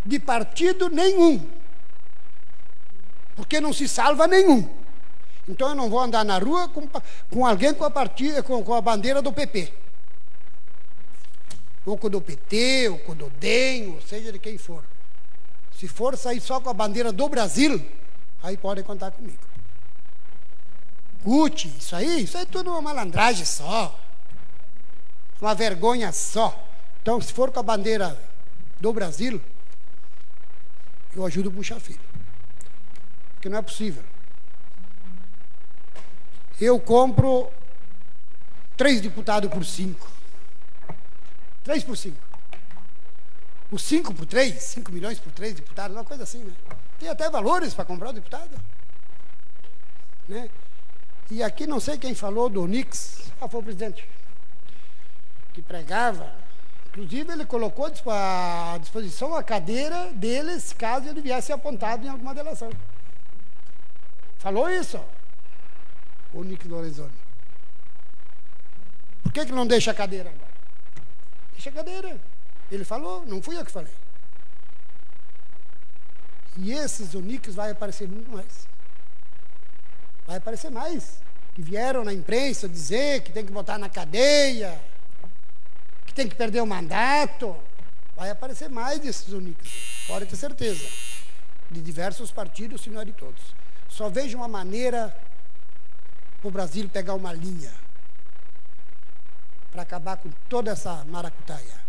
De partido nenhum. Porque não se salva nenhum. Então eu não vou andar na rua com alguém com a bandeira do PP. Ou com o do PT, ou com o do DEM, ou seja de quem for. Se for sair só com a bandeira do Brasil, aí podem contar comigo. Gucci, isso aí tudo uma malandragem só. Uma vergonha só. Então, se for com a bandeira do Brasil, eu ajudo a puxar filho. Porque não é possível. Eu compro 3 deputados por 5. 3 por 5. O 5 por 3, 5 milhões por 3 deputados, uma coisa assim, né? Tem até valores para comprar o deputado. Né? E aqui não sei quem falou do Onix, foi o presidente, que pregava. Inclusive, ele colocou à disposição a cadeira deles, caso ele viesse apontado em alguma delação. Falou isso, o Onix Lorenzoni. Por que não deixa a cadeira agora? Deixa a cadeira. Ele falou, não fui eu que falei. E esses Onix vai aparecer muito mais. Vai aparecer mais. Que vieram na imprensa dizer que tem que botar na cadeia, que tem que perder o mandato. Vai aparecer mais desses Onix, pode ter certeza. De diversos partidos, se não é de todos. Só vejo uma maneira para o Brasil pegar uma linha para acabar com toda essa maracutaia.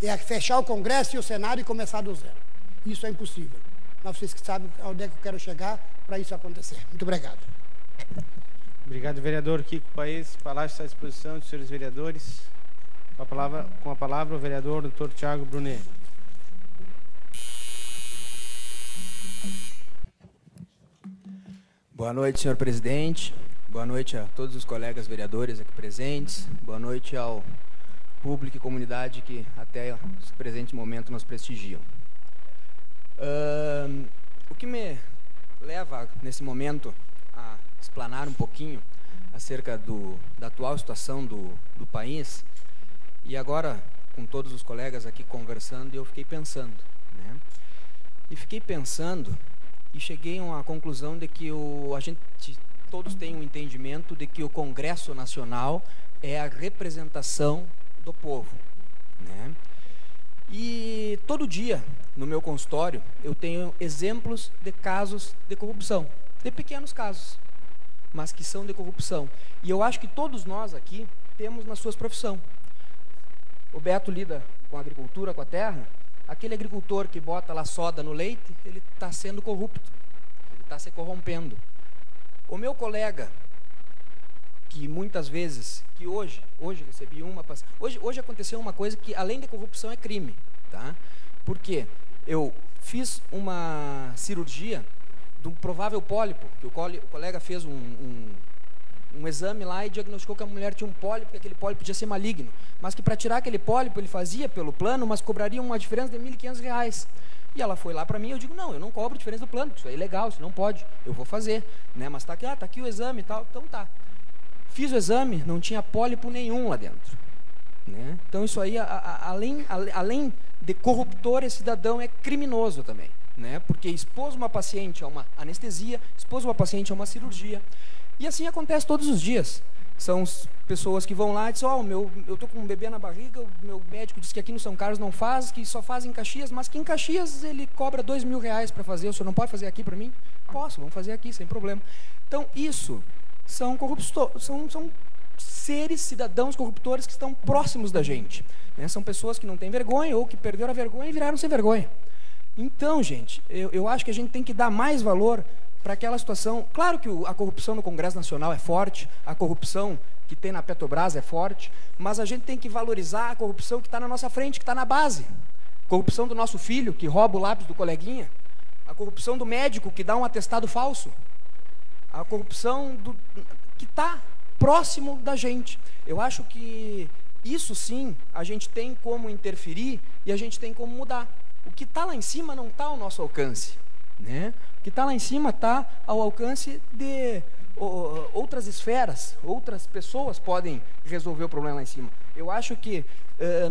É fechar o Congresso e o Senado e começar do zero. Isso é impossível. Mas vocês que sabem onde é que eu quero chegar para isso acontecer. Muito obrigado. Obrigado, vereador Kiko Paes. Palácio está à disposição dos senhores vereadores. Com a palavra o vereador Dr. Thiago Brunet. Boa noite, senhor presidente. Boa noite a todos os colegas vereadores aqui presentes. Boa noite ao público e comunidade que até o presente momento nos prestigiam. O que me leva, nesse momento, a explanar um pouquinho acerca da atual situação do país, e agora, com todos os colegas aqui conversando, eu fiquei pensando, né? E fiquei pensando e cheguei a uma conclusão de que a gente todos têm um entendimento de que o Congresso Nacional é a representação do povo, né? E todo dia, no meu consultório, eu tenho exemplos de casos de corrupção, de pequenos casos, mas que são de corrupção. E eu acho que todos nós aqui temos na sua profissão. O Beto lida com a agricultura, com a terra. Aquele agricultor que bota lá soda no leite, ele está sendo corrupto, ele está se corrompendo. O meu colega, que muitas vezes, que hoje recebi hoje aconteceu uma coisa que além de corrupção é crime, tá? Porque eu fiz uma cirurgia de um provável pólipo, que o colega fez um exame lá e diagnosticou que a mulher tinha um pólipo, que aquele pólipo podia ser maligno, mas que para tirar aquele pólipo ele fazia pelo plano, mas cobraria uma diferença de R$ 1.500. E ela foi lá para mim, eu digo, não, eu não cobro diferença do plano, porque isso é ilegal, isso não pode, eu vou fazer, né? Mas tá aqui o exame e tal, então tá. Fiz o exame, não tinha pólipo nenhum lá dentro, né? Então isso aí, além de corruptor, esse cidadão é criminoso também, né? Porque expôs uma paciente a uma anestesia, expôs uma paciente a uma cirurgia, e assim acontece todos os dias. São pessoas que vão lá e dizem, eu estou com um bebê na barriga, o meu médico disse que aqui no São Carlos não faz, que só faz em Caxias, mas que em Caxias ele cobra R$2.000 para fazer, o senhor não pode fazer aqui para mim? Posso, vamos fazer aqui, sem problema. Então, isso são são seres, cidadãos corruptores que estão próximos da gente, né? São pessoas que não têm vergonha ou que perderam a vergonha e viraram sem vergonha. Então, gente, eu acho que a gente tem que dar mais valor para aquela situação. Claro que a corrupção no Congresso Nacional é forte, a corrupção que tem na Petrobras é forte, mas a gente tem que valorizar a corrupção que está na nossa frente, que está na base. Corrupção do nosso filho, que rouba o lápis do coleguinha. A corrupção do médico, que dá um atestado falso. A corrupção que está próximo da gente. Eu acho que isso sim, a gente tem como interferir e a gente tem como mudar. O que está lá em cima não está ao nosso alcance, né? O que está lá em cima está ao alcance de outras esferas, outras pessoas podem resolver o problema lá em cima. Eu acho que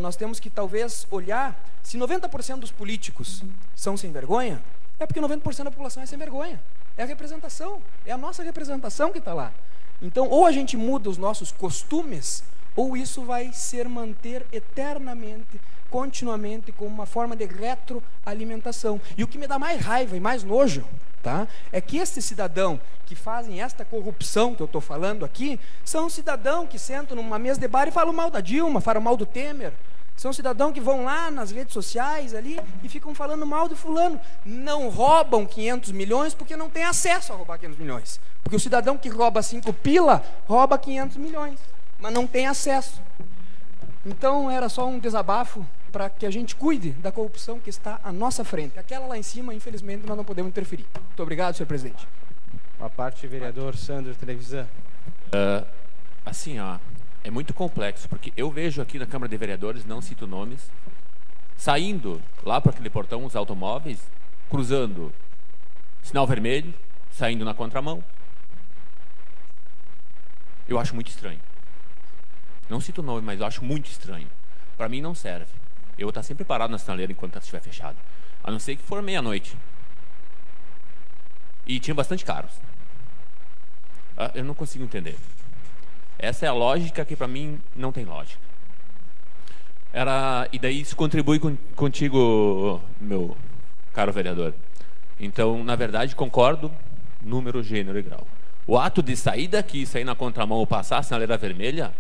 nós temos que talvez olhar, se 90% dos políticos são sem vergonha, é porque 90% da população é sem vergonha. É a representação, é a nossa representação que está lá. Então, ou a gente muda os nossos costumes, ou isso vai ser manter eternamente, continuamente, como uma forma de retroalimentação. E o que me dá mais raiva e mais nojo, tá, é que esses cidadãos que fazem esta corrupção que eu estou falando aqui, são cidadãos que sentam numa mesa de bar e falam mal da Dilma, falam mal do Temer. São cidadãos que vão lá nas redes sociais ali e ficam falando mal de fulano. Não roubam 500 milhões porque não tem acesso a roubar 500 milhões. Porque o cidadão que rouba 5 pila, rouba 500 milhões, mas não tem acesso. Então era só um desabafo para que a gente cuide da corrupção que está à nossa frente. Aquela lá em cima, infelizmente, nós não podemos interferir. Muito obrigado, senhor presidente. A parte, vereador Sandro Trevisan. Assim, ó, é muito complexo, porque eu vejo aqui na Câmara de Vereadores, não cito nomes, saindo lá para aquele portão os automóveis, cruzando sinal vermelho, saindo na contramão. Eu acho muito estranho. Não cito nome, mas eu acho muito estranho. Para mim não serve. Eu vou estar sempre parado na sinaleira enquanto estiver fechado. A não ser que for meia-noite. E tinha bastante carros. Eu não consigo entender. Essa é a lógica que para mim não tem lógica. E daí isso contribui contigo, meu caro vereador. Então, na verdade, concordo, número, gênero e grau. O ato de sair daqui, sair na contramão ou passar a sinaleira vermelha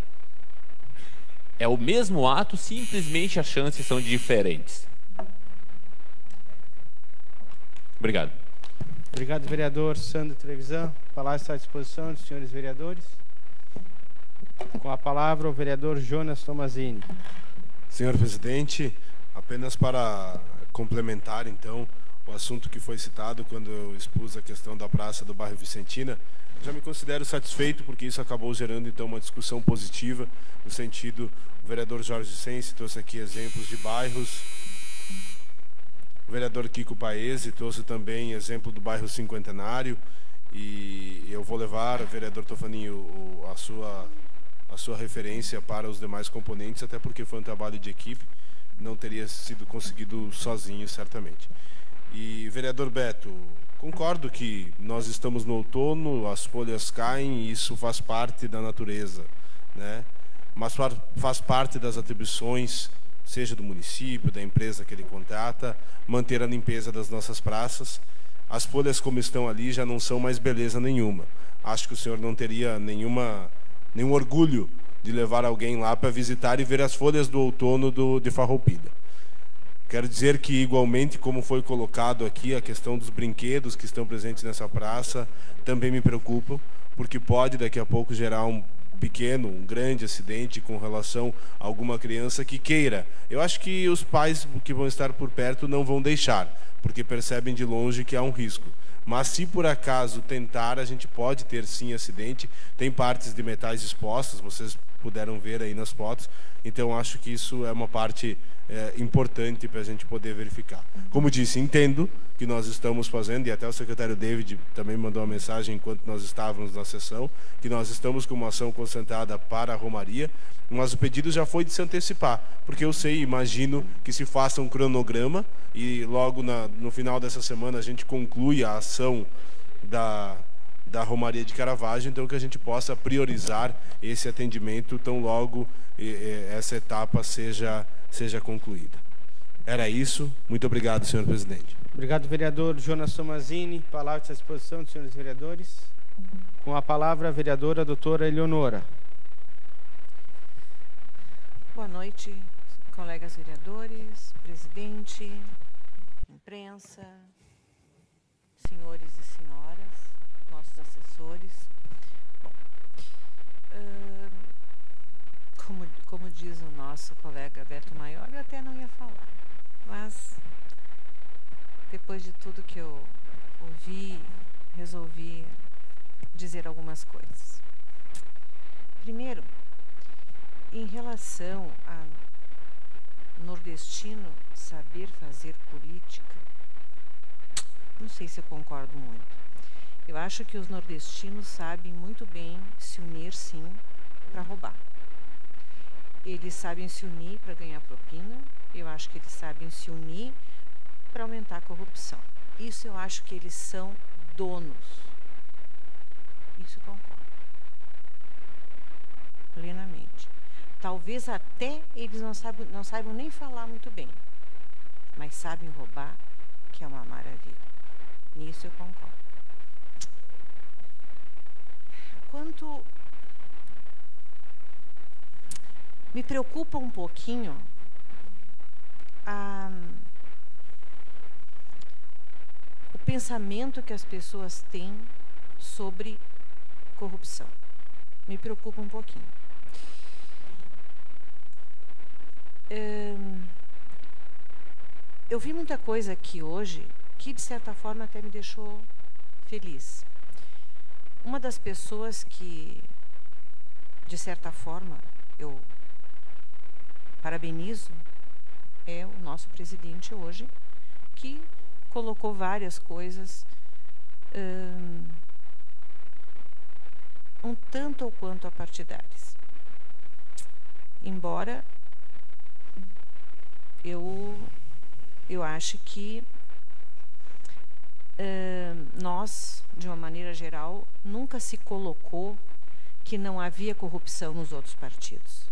é o mesmo ato, simplesmente as chances são diferentes. Obrigado. Obrigado, vereador Sandro Trevisan. A palavra está à disposição dos senhores vereadores. Com a palavra o vereador Jonas Tomazini. Senhor presidente, apenas para complementar, então, o assunto que foi citado quando eu expus a questão da praça do bairro Vicentina, já me considero satisfeito, porque isso acabou gerando, então, uma discussão positiva, no sentido, o vereador Jorge Sense trouxe aqui exemplos de bairros, o vereador Kiko Paese trouxe também exemplo do bairro Cinquentenário, e eu vou levar, vereador Tofaninho, a sua referência para os demais componentes, até porque foi um trabalho de equipe, não teria sido conseguido sozinho, certamente. E, vereador Beto, concordo que nós estamos no outono, as folhas caem e isso faz parte da natureza, né? Mas faz parte das atribuições, seja do município, da empresa que ele contrata, manter a limpeza das nossas praças. As folhas como estão ali já não são mais beleza nenhuma. Acho que o senhor não teria nenhum orgulho de levar alguém lá para visitar e ver as folhas do outono de Farroupilha. Quero dizer que, igualmente, como foi colocado aqui, a questão dos brinquedos que estão presentes nessa praça também me preocupam, porque pode, daqui a pouco, gerar um grande acidente com relação a alguma criança que queira. Eu acho que os pais que vão estar por perto não vão deixar, porque percebem de longe que há um risco. Mas se por acaso tentar, a gente pode ter sim acidente. Tem partes de metais expostas, vocês puderam ver aí nas fotos. Então acho que isso é uma parte importante para a gente poder verificar. Como disse, entendo que nós estamos fazendo, e até o secretário David também mandou uma mensagem enquanto nós estávamos na sessão, que nós estamos com uma ação concentrada para a Romaria, mas o pedido já foi de se antecipar, porque eu sei, imagino que se faça um cronograma e logo no final dessa semana a gente conclui a ação da Romaria de Caravaggio, então que a gente possa priorizar esse atendimento tão logo essa etapa seja concluída. Era isso. Muito obrigado, senhor presidente. Obrigado, vereador Jonas Tomazini. Palavra à disposição dos senhores vereadores. Com a palavra, a vereadora doutora Eleonora. Boa noite, colegas vereadores, presidente, imprensa, senhores e senhoras. nossos assessores. Bom, como diz o nosso colega Beto Maior, eu até não ia falar, mas depois de tudo que eu ouvi, resolvi dizer algumas coisas. Primeiro, em relação a nordestino saber fazer política, não sei se eu concordo muito. Eu acho que os nordestinos sabem muito bem se unir, sim, para roubar. Eles sabem se unir para ganhar propina. Eu acho que eles sabem se unir para aumentar a corrupção. Isso eu acho que eles são donos. Isso eu concordo. Plenamente. Talvez até eles não saibam nem falar muito bem, mas sabem roubar, que é uma maravilha. Nisso eu concordo. Quanto... Me preocupa um pouquinho o pensamento que as pessoas têm sobre corrupção. Me preocupa um pouquinho. Eu vi muita coisa aqui hoje que, de certa forma, até me deixou feliz. Uma das pessoas que, de certa forma, eu parabenizo é o nosso presidente hoje, que colocou várias coisas um tanto ou quanto apartidárias. Embora eu acho que nós, de uma maneira geral, nunca se colocou que não havia corrupção nos outros partidos.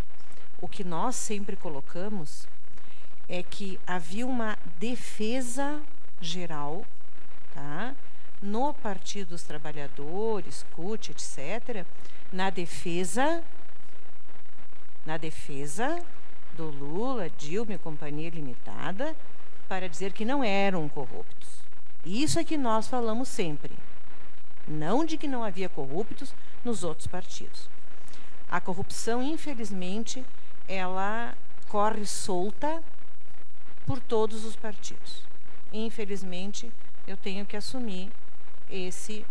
O que nós sempre colocamos é que havia uma defesa geral, tá? No Partido dos Trabalhadores, CUT, etc., na defesa do Lula, Dilma e Companhia Limitada, para dizer que não eram corruptos. Isso é que nós falamos sempre. Não de que não havia corruptos nos outros partidos. A corrupção, infelizmente, ela corre solta por todos os partidos. Infelizmente, eu tenho que assumir esse...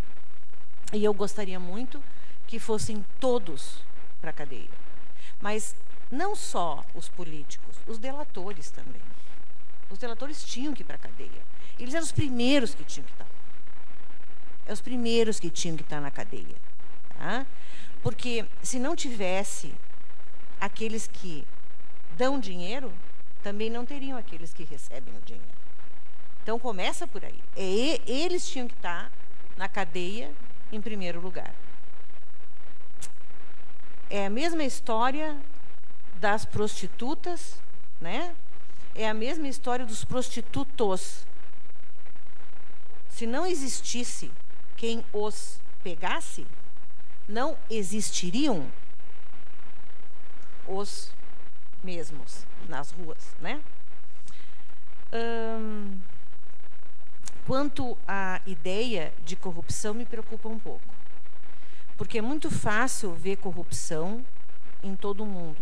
E eu gostaria muito que fossem todos para a cadeia. Mas não só os políticos, os delatores também. Os delatores tinham que ir para a cadeia. Eles eram os primeiros que tinham que estar. Os primeiros que tinham que estar na cadeia. Tá? Porque se não tivesse aqueles que dão dinheiro, também não teriam aqueles que recebem o dinheiro. Então começa por aí. Eles tinham que estar na cadeia em primeiro lugar. É a mesma história das prostitutas, né? É a mesma história dos prostitutos. Se não existisse quem os pegasse, não existiriam os mesmos nas ruas, né? Quanto à ideia de corrupção, me preocupa um pouco. Porque é muito fácil ver corrupção em todo mundo,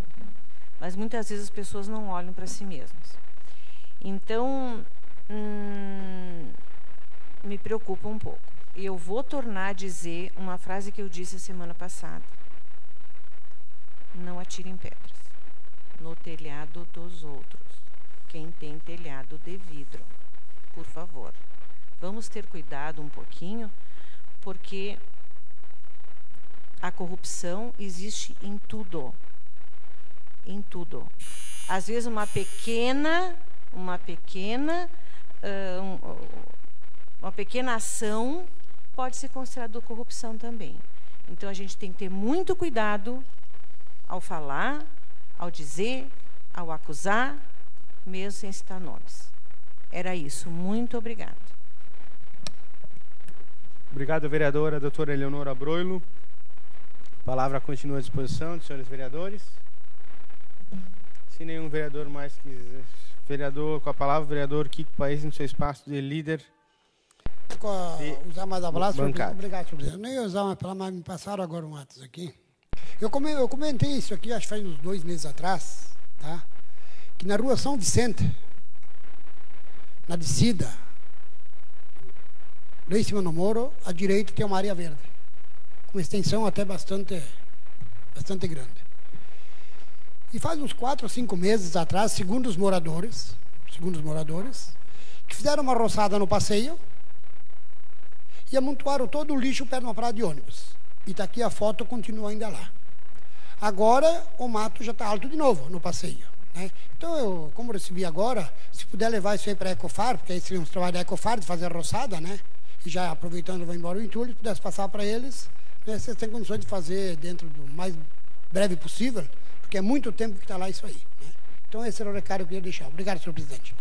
mas muitas vezes as pessoas não olham para si mesmas. Então, me preocupa um pouco. E eu vou tornar a dizer uma frase que eu disse a semana passada. Não atirem pedras no telhado dos outros. Quem tem telhado de vidro, por favor. Vamos ter cuidado um pouquinho, porque a corrupção existe em tudo. Em tudo. Às vezes uma pequena ação pode ser considerada corrupção também. Então a gente tem que ter muito cuidado ao falar, ao dizer, ao acusar, mesmo sem citar nomes. Era isso. Muito obrigado. Obrigado, vereadora doutora Eleonora Broilo. A palavra continua à disposição dos senhores vereadores. Se nenhum vereador mais quiser... Vereador, com a palavra, vereador Kiko Paes, no seu espaço de líder usar mais a palavra. Bancada. Obrigado, senhor presidente. Eu nem ia usar mais palavra, mas me passaram agora um ato aqui. Eu comentei isso aqui, acho que faz uns 2 meses atrás, tá? Que na rua São Vicente, na descida, lá em cima do Moro, à direita tem uma área verde, com uma extensão até bastante grande. E faz uns 4 ou 5 meses atrás, segundo os moradores, que fizeram uma roçada no passeio e amontoaram todo o lixo perto de uma parada de ônibus. E está aqui a foto, continua ainda lá. Agora o mato já está alto de novo no passeio, né? Então, eu, como recebi agora, se puder levar isso aí para a Ecofar, porque aí seria um trabalho da Ecofar, de fazer a roçada, né? E já aproveitando, vai embora o entulho, pudesse passar para eles, né? Vocês têm condições de fazer dentro do mais breve possível, porque é muito tempo que está lá isso aí, né? Então, esse era o recado que eu queria deixar. Obrigado, senhor presidente.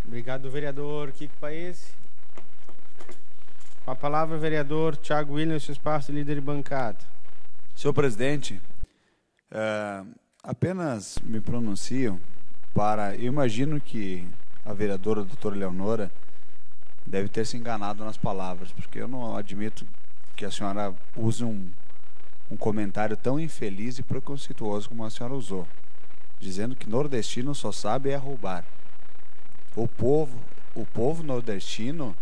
Obrigado, vereador Kiko Paese. Com a palavra, vereador Thiago Williams, seu espaço, líder de bancada. Senhor presidente, apenas me pronuncio para... Eu imagino que a vereadora doutora Leonora deve ter se enganado nas palavras, porque eu não admito que a senhora use um comentário tão infeliz e preconceituoso como a senhora usou, dizendo que nordestino só sabe é roubar. O povo nordestino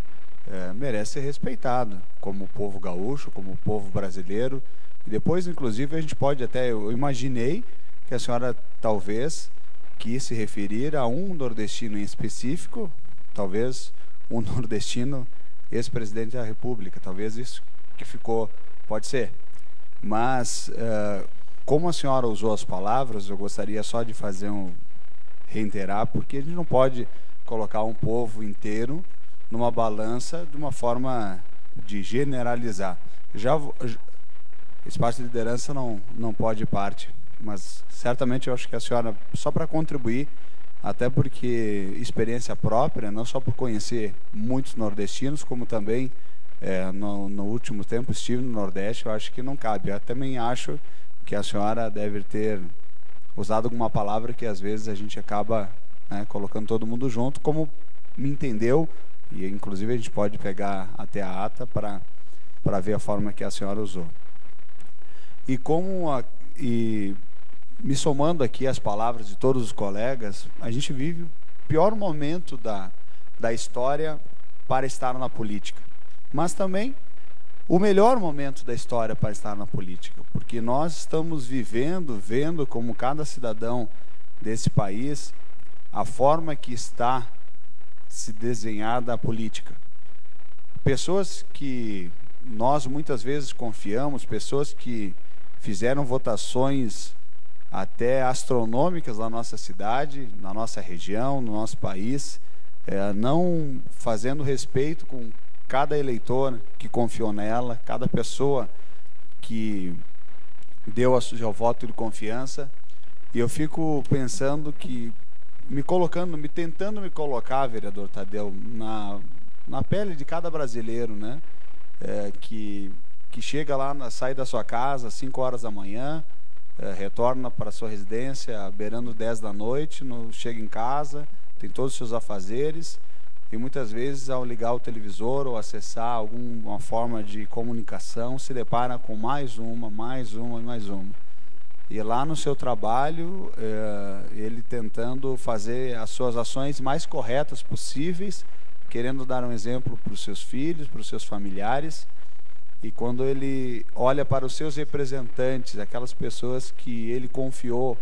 merece ser respeitado, como o povo gaúcho, como o povo brasileiro. E depois, inclusive, a gente pode até... Eu imaginei que a senhora talvez quis se referir a um nordestino em específico, talvez um nordestino ex-presidente da República, talvez isso que ficou, pode ser. Mas, como a senhora usou as palavras, eu gostaria só de reiterar, porque a gente não pode colocar um povo inteiro numa balança de uma forma de generalizar. Espaço de liderança não pode parte, mas certamente eu acho que a senhora, só para contribuir, até porque experiência própria, não só por conhecer muitos nordestinos, como também no último tempo estive no Nordeste, eu acho que não cabe. Eu também acho que a senhora deve ter usado alguma palavra que às vezes a gente acaba, né, colocando todo mundo junto, como me entendeu, e inclusive a gente pode pegar até a ata para ver a forma que a senhora usou. E me somando aqui às palavras de todos os colegas, a gente vive o pior momento da história para estar na política, mas também o melhor momento da história para estar na política, porque nós estamos vendo como cada cidadão desse país, a forma que está se desenhada a política. Pessoas que nós muitas vezes confiamos, pessoas que fizeram votações até astronômicas na nossa cidade, na nossa região, no nosso país, não fazendo respeito com cada eleitor que confiou nela, cada pessoa que deu o seu voto de confiança. E eu fico pensando que, tentando me colocar, vereador Tadeu, na pele de cada brasileiro, né? Que chega lá, sai da sua casa às 5 horas da manhã, retorna para a sua residência beirando 10 da noite, chega em casa, tem todos os seus afazeres, e muitas vezes ao ligar o televisor ou acessar alguma forma de comunicação, se depara com mais uma. E lá no seu trabalho, ele tentando fazer as suas ações mais corretas possíveis, querendo dar um exemplo para os seus filhos, para os seus familiares. E quando ele olha para os seus representantes, aquelas pessoas que ele confiou,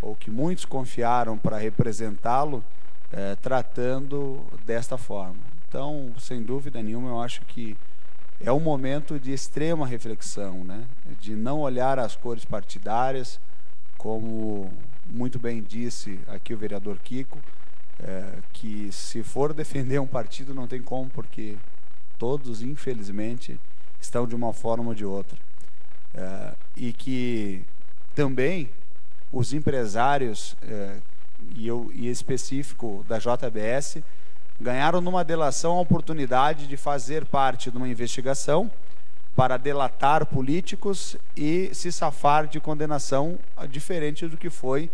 ou que muitos confiaram para representá-lo, tratando desta forma. Então, sem dúvida nenhuma, eu acho que é um momento de extrema reflexão, né? De não olhar as cores partidárias, como muito bem disse aqui o vereador Kiko, que se for defender um partido não tem como, porque todos, infelizmente, estão de uma forma ou de outra. E que também os empresários, e em específico da JBS, ganharam numa delação a oportunidade de fazer parte de uma investigação para delatar políticos e se safar de condenação, diferente do que foi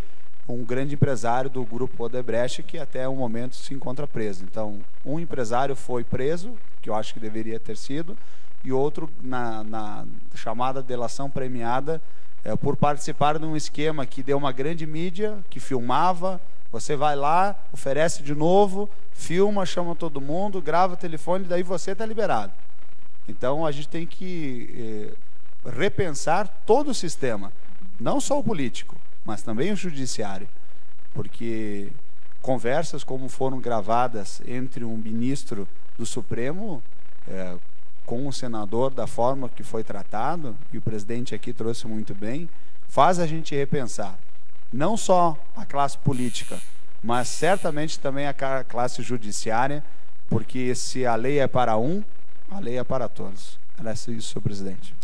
um grande empresário do grupo Odebrecht, que até o momento se encontra preso. Então, um empresário foi preso que eu acho que deveria ter sido, e outro na chamada delação premiada, por participar de um esquema que deu uma grande mídia, que filmava, você vai lá, oferece de novo, filma, chama todo mundo, grava o telefone, daí você está liberado. Então a gente tem que repensar todo o sistema, não só o político, mas também o judiciário, porque conversas como foram gravadas entre um ministro do Supremo com um senador, da forma que foi tratado, e o presidente aqui trouxe muito bem, faz a gente repensar não só a classe política, mas certamente também a classe judiciária, porque se a lei é para um, a lei é para todos. Era isso, senhor presidente.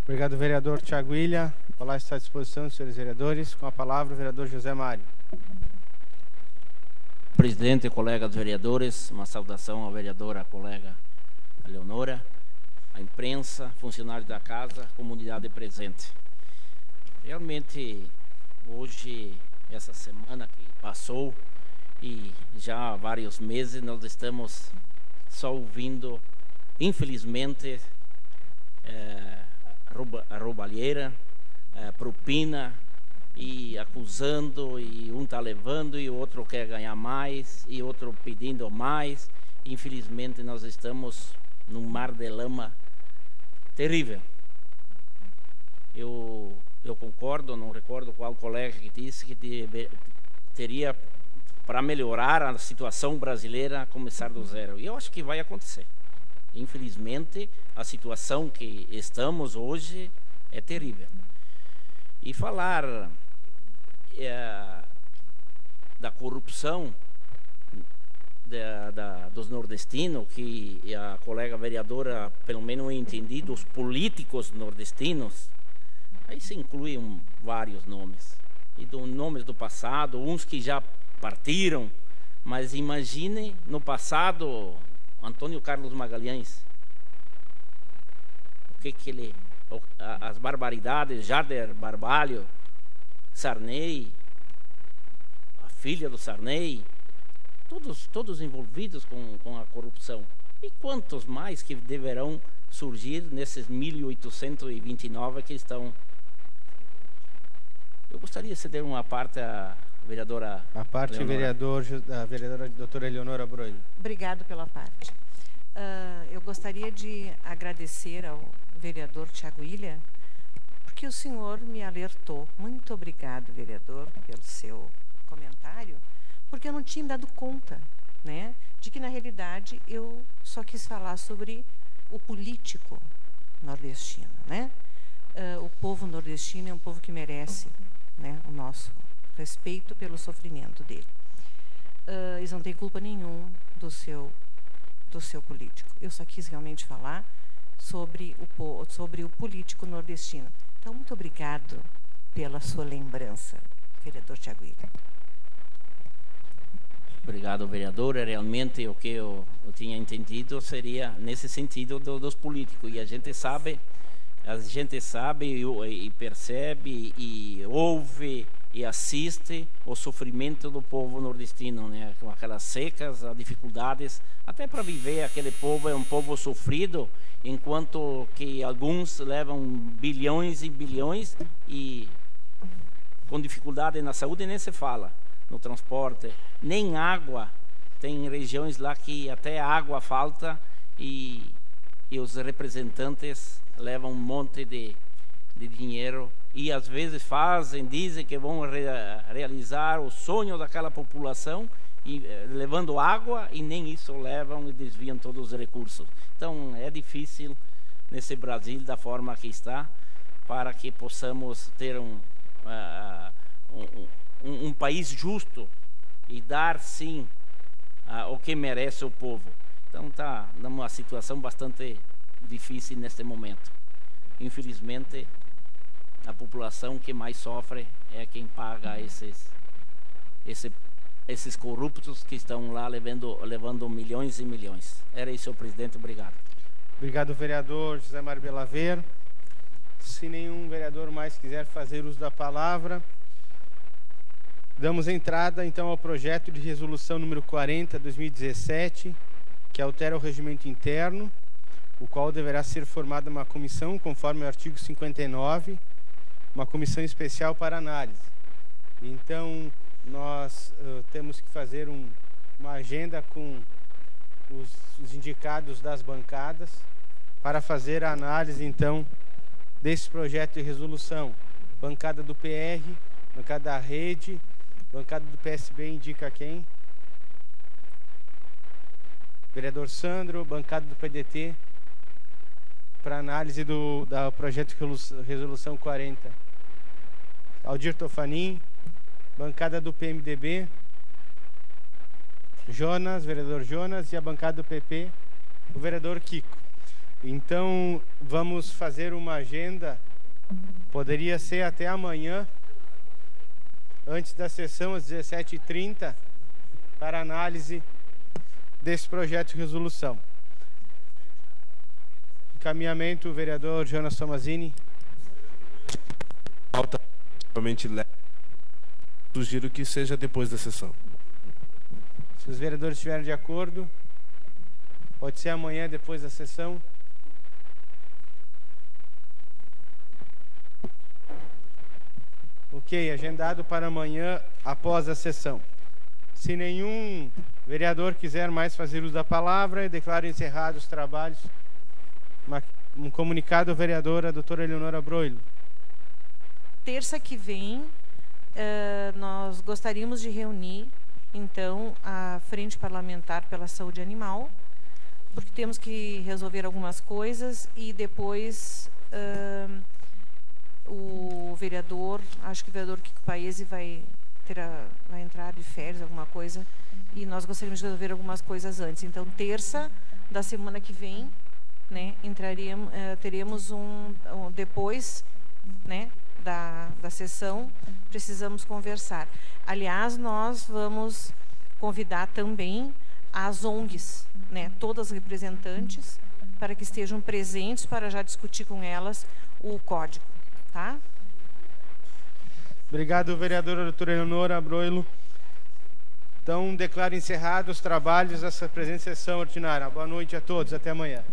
Obrigado, vereador Thiago Ilha. A palavra está à disposição dos senhores vereadores. Com a palavra, o vereador José Mário. Presidente, colegas vereadores, uma saudação à vereadora colega Leonora, à imprensa, funcionários da casa, comunidade presente. Realmente, hoje, essa semana que passou, e já há vários meses, nós estamos só ouvindo, infelizmente, roubalheira, propina, e acusando, e um está levando, e o outro quer ganhar mais, e outro pedindo mais. Infelizmente, nós estamos num mar de lama terrível. Eu concordo, não recordo qual colega que disse que teria, para melhorar a situação brasileira, começar do zero. E eu acho que vai acontecer. Infelizmente, a situação que estamos hoje é terrível. E falar da corrupção dos nordestinos, que a colega vereadora, pelo menos eu entendi, dos políticos nordestinos, aí se incluem vários nomes. E nomes do passado, uns que já partiram, mas imagine no passado Antônio Carlos Magalhães, o que ele, as barbaridades, Jarder Barbalho, Sarney, a filha do Sarney, todos envolvidos com a corrupção. E quantos mais que deverão surgir nesses 1829 que estão. Eu gostaria de ceder uma parte à vereadora. A parte, a vereadora doutora Eleonora Broglio. Obrigado pela parte. Eu gostaria de agradecer ao vereador Thiago Ilha, porque o senhor me alertou. Muito obrigado, vereador, pelo seu comentário, porque eu não tinha me dado conta, né, de que, na realidade, eu só quis falar sobre o político nordestino, né? O povo nordestino é um povo que merece, né, o nosso respeito pelo sofrimento dele. Eles não têm culpa nenhuma do seu político. Eu só quis realmente falar sobre o político nordestino. Então, muito obrigado pela sua lembrança, vereador Thiago Ilha. Obrigado, vereadora. Realmente, o que eu tinha entendido seria nesse sentido dos políticos. E a gente sabe e percebe e ouve e assiste o sofrimento do povo nordestino, né? Com aquelas secas, as dificuldades, até para viver. Aquele povo é um povo sofrido, enquanto que alguns levam bilhões e bilhões e com dificuldade na saúde nem se fala, no transporte, nem água. Tem regiões lá que até água falta e os representantes levam um monte de dinheiro e às vezes dizem que vão realizar o sonho daquela população e levando água, e nem isso levam e desviam todos os recursos. Então é difícil nesse Brasil da forma que está, para que possamos ter um país justo e dar sim o que merece o povo. Então está numa situação bastante difícil neste momento. Infelizmente, a população que mais sofre é quem paga esses corruptos que estão lá levando milhões e milhões. Era isso, senhor presidente. Obrigado. Obrigado, vereador José Mário Belaver. Se nenhum vereador mais quiser fazer uso da palavra, damos entrada então ao projeto de resolução número 40/2017, que altera o regimento interno, o qual deverá ser formada uma comissão, conforme o artigo 59, uma comissão especial para análise. Então, nós temos que fazer uma agenda com os indicados das bancadas para fazer a análise, então, desse projeto de resolução. Bancada do PR, bancada da Rede, bancada do PSB indica quem? Vereador Sandro, bancada do PDT, para análise do projeto de resolução 40. Aldir Tofanin, bancada do PMDB, Jonas, vereador Jonas, e a bancada do PP, o vereador Kiko. Então, vamos fazer uma agenda, poderia ser até amanhã, antes da sessão, às 17h30, para análise desse projeto de resolução. Encaminhamento, vereador Jonas Tomazini. Sugiro que seja depois da sessão. Se os vereadores estiverem de acordo, pode ser amanhã, depois da sessão. Ok, agendado para amanhã, após a sessão. Se nenhum vereador quiser mais fazer uso da palavra, eu declaro encerrados os trabalhos. Um comunicado à vereadora, doutora Eleonora Broilo. Terça que vem, nós gostaríamos de reunir, então, a Frente Parlamentar pela Saúde Animal, porque temos que resolver algumas coisas e depois o vereador, acho que o vereador Kiko Paese vai entrar de férias, alguma coisa, e nós gostaríamos de resolver algumas coisas antes. Então, terça da semana que vem, né, teremos depois, né, da sessão, precisamos conversar. Aliás, nós vamos convidar também as ONGs, né, todas as representantes, para que estejam presentes para já discutir com elas o código, tá? Obrigado, vereadora doutora Eleonora Broilo. Então, declaro encerrados os trabalhos dessa presente sessão ordinária. Boa noite a todos, até amanhã.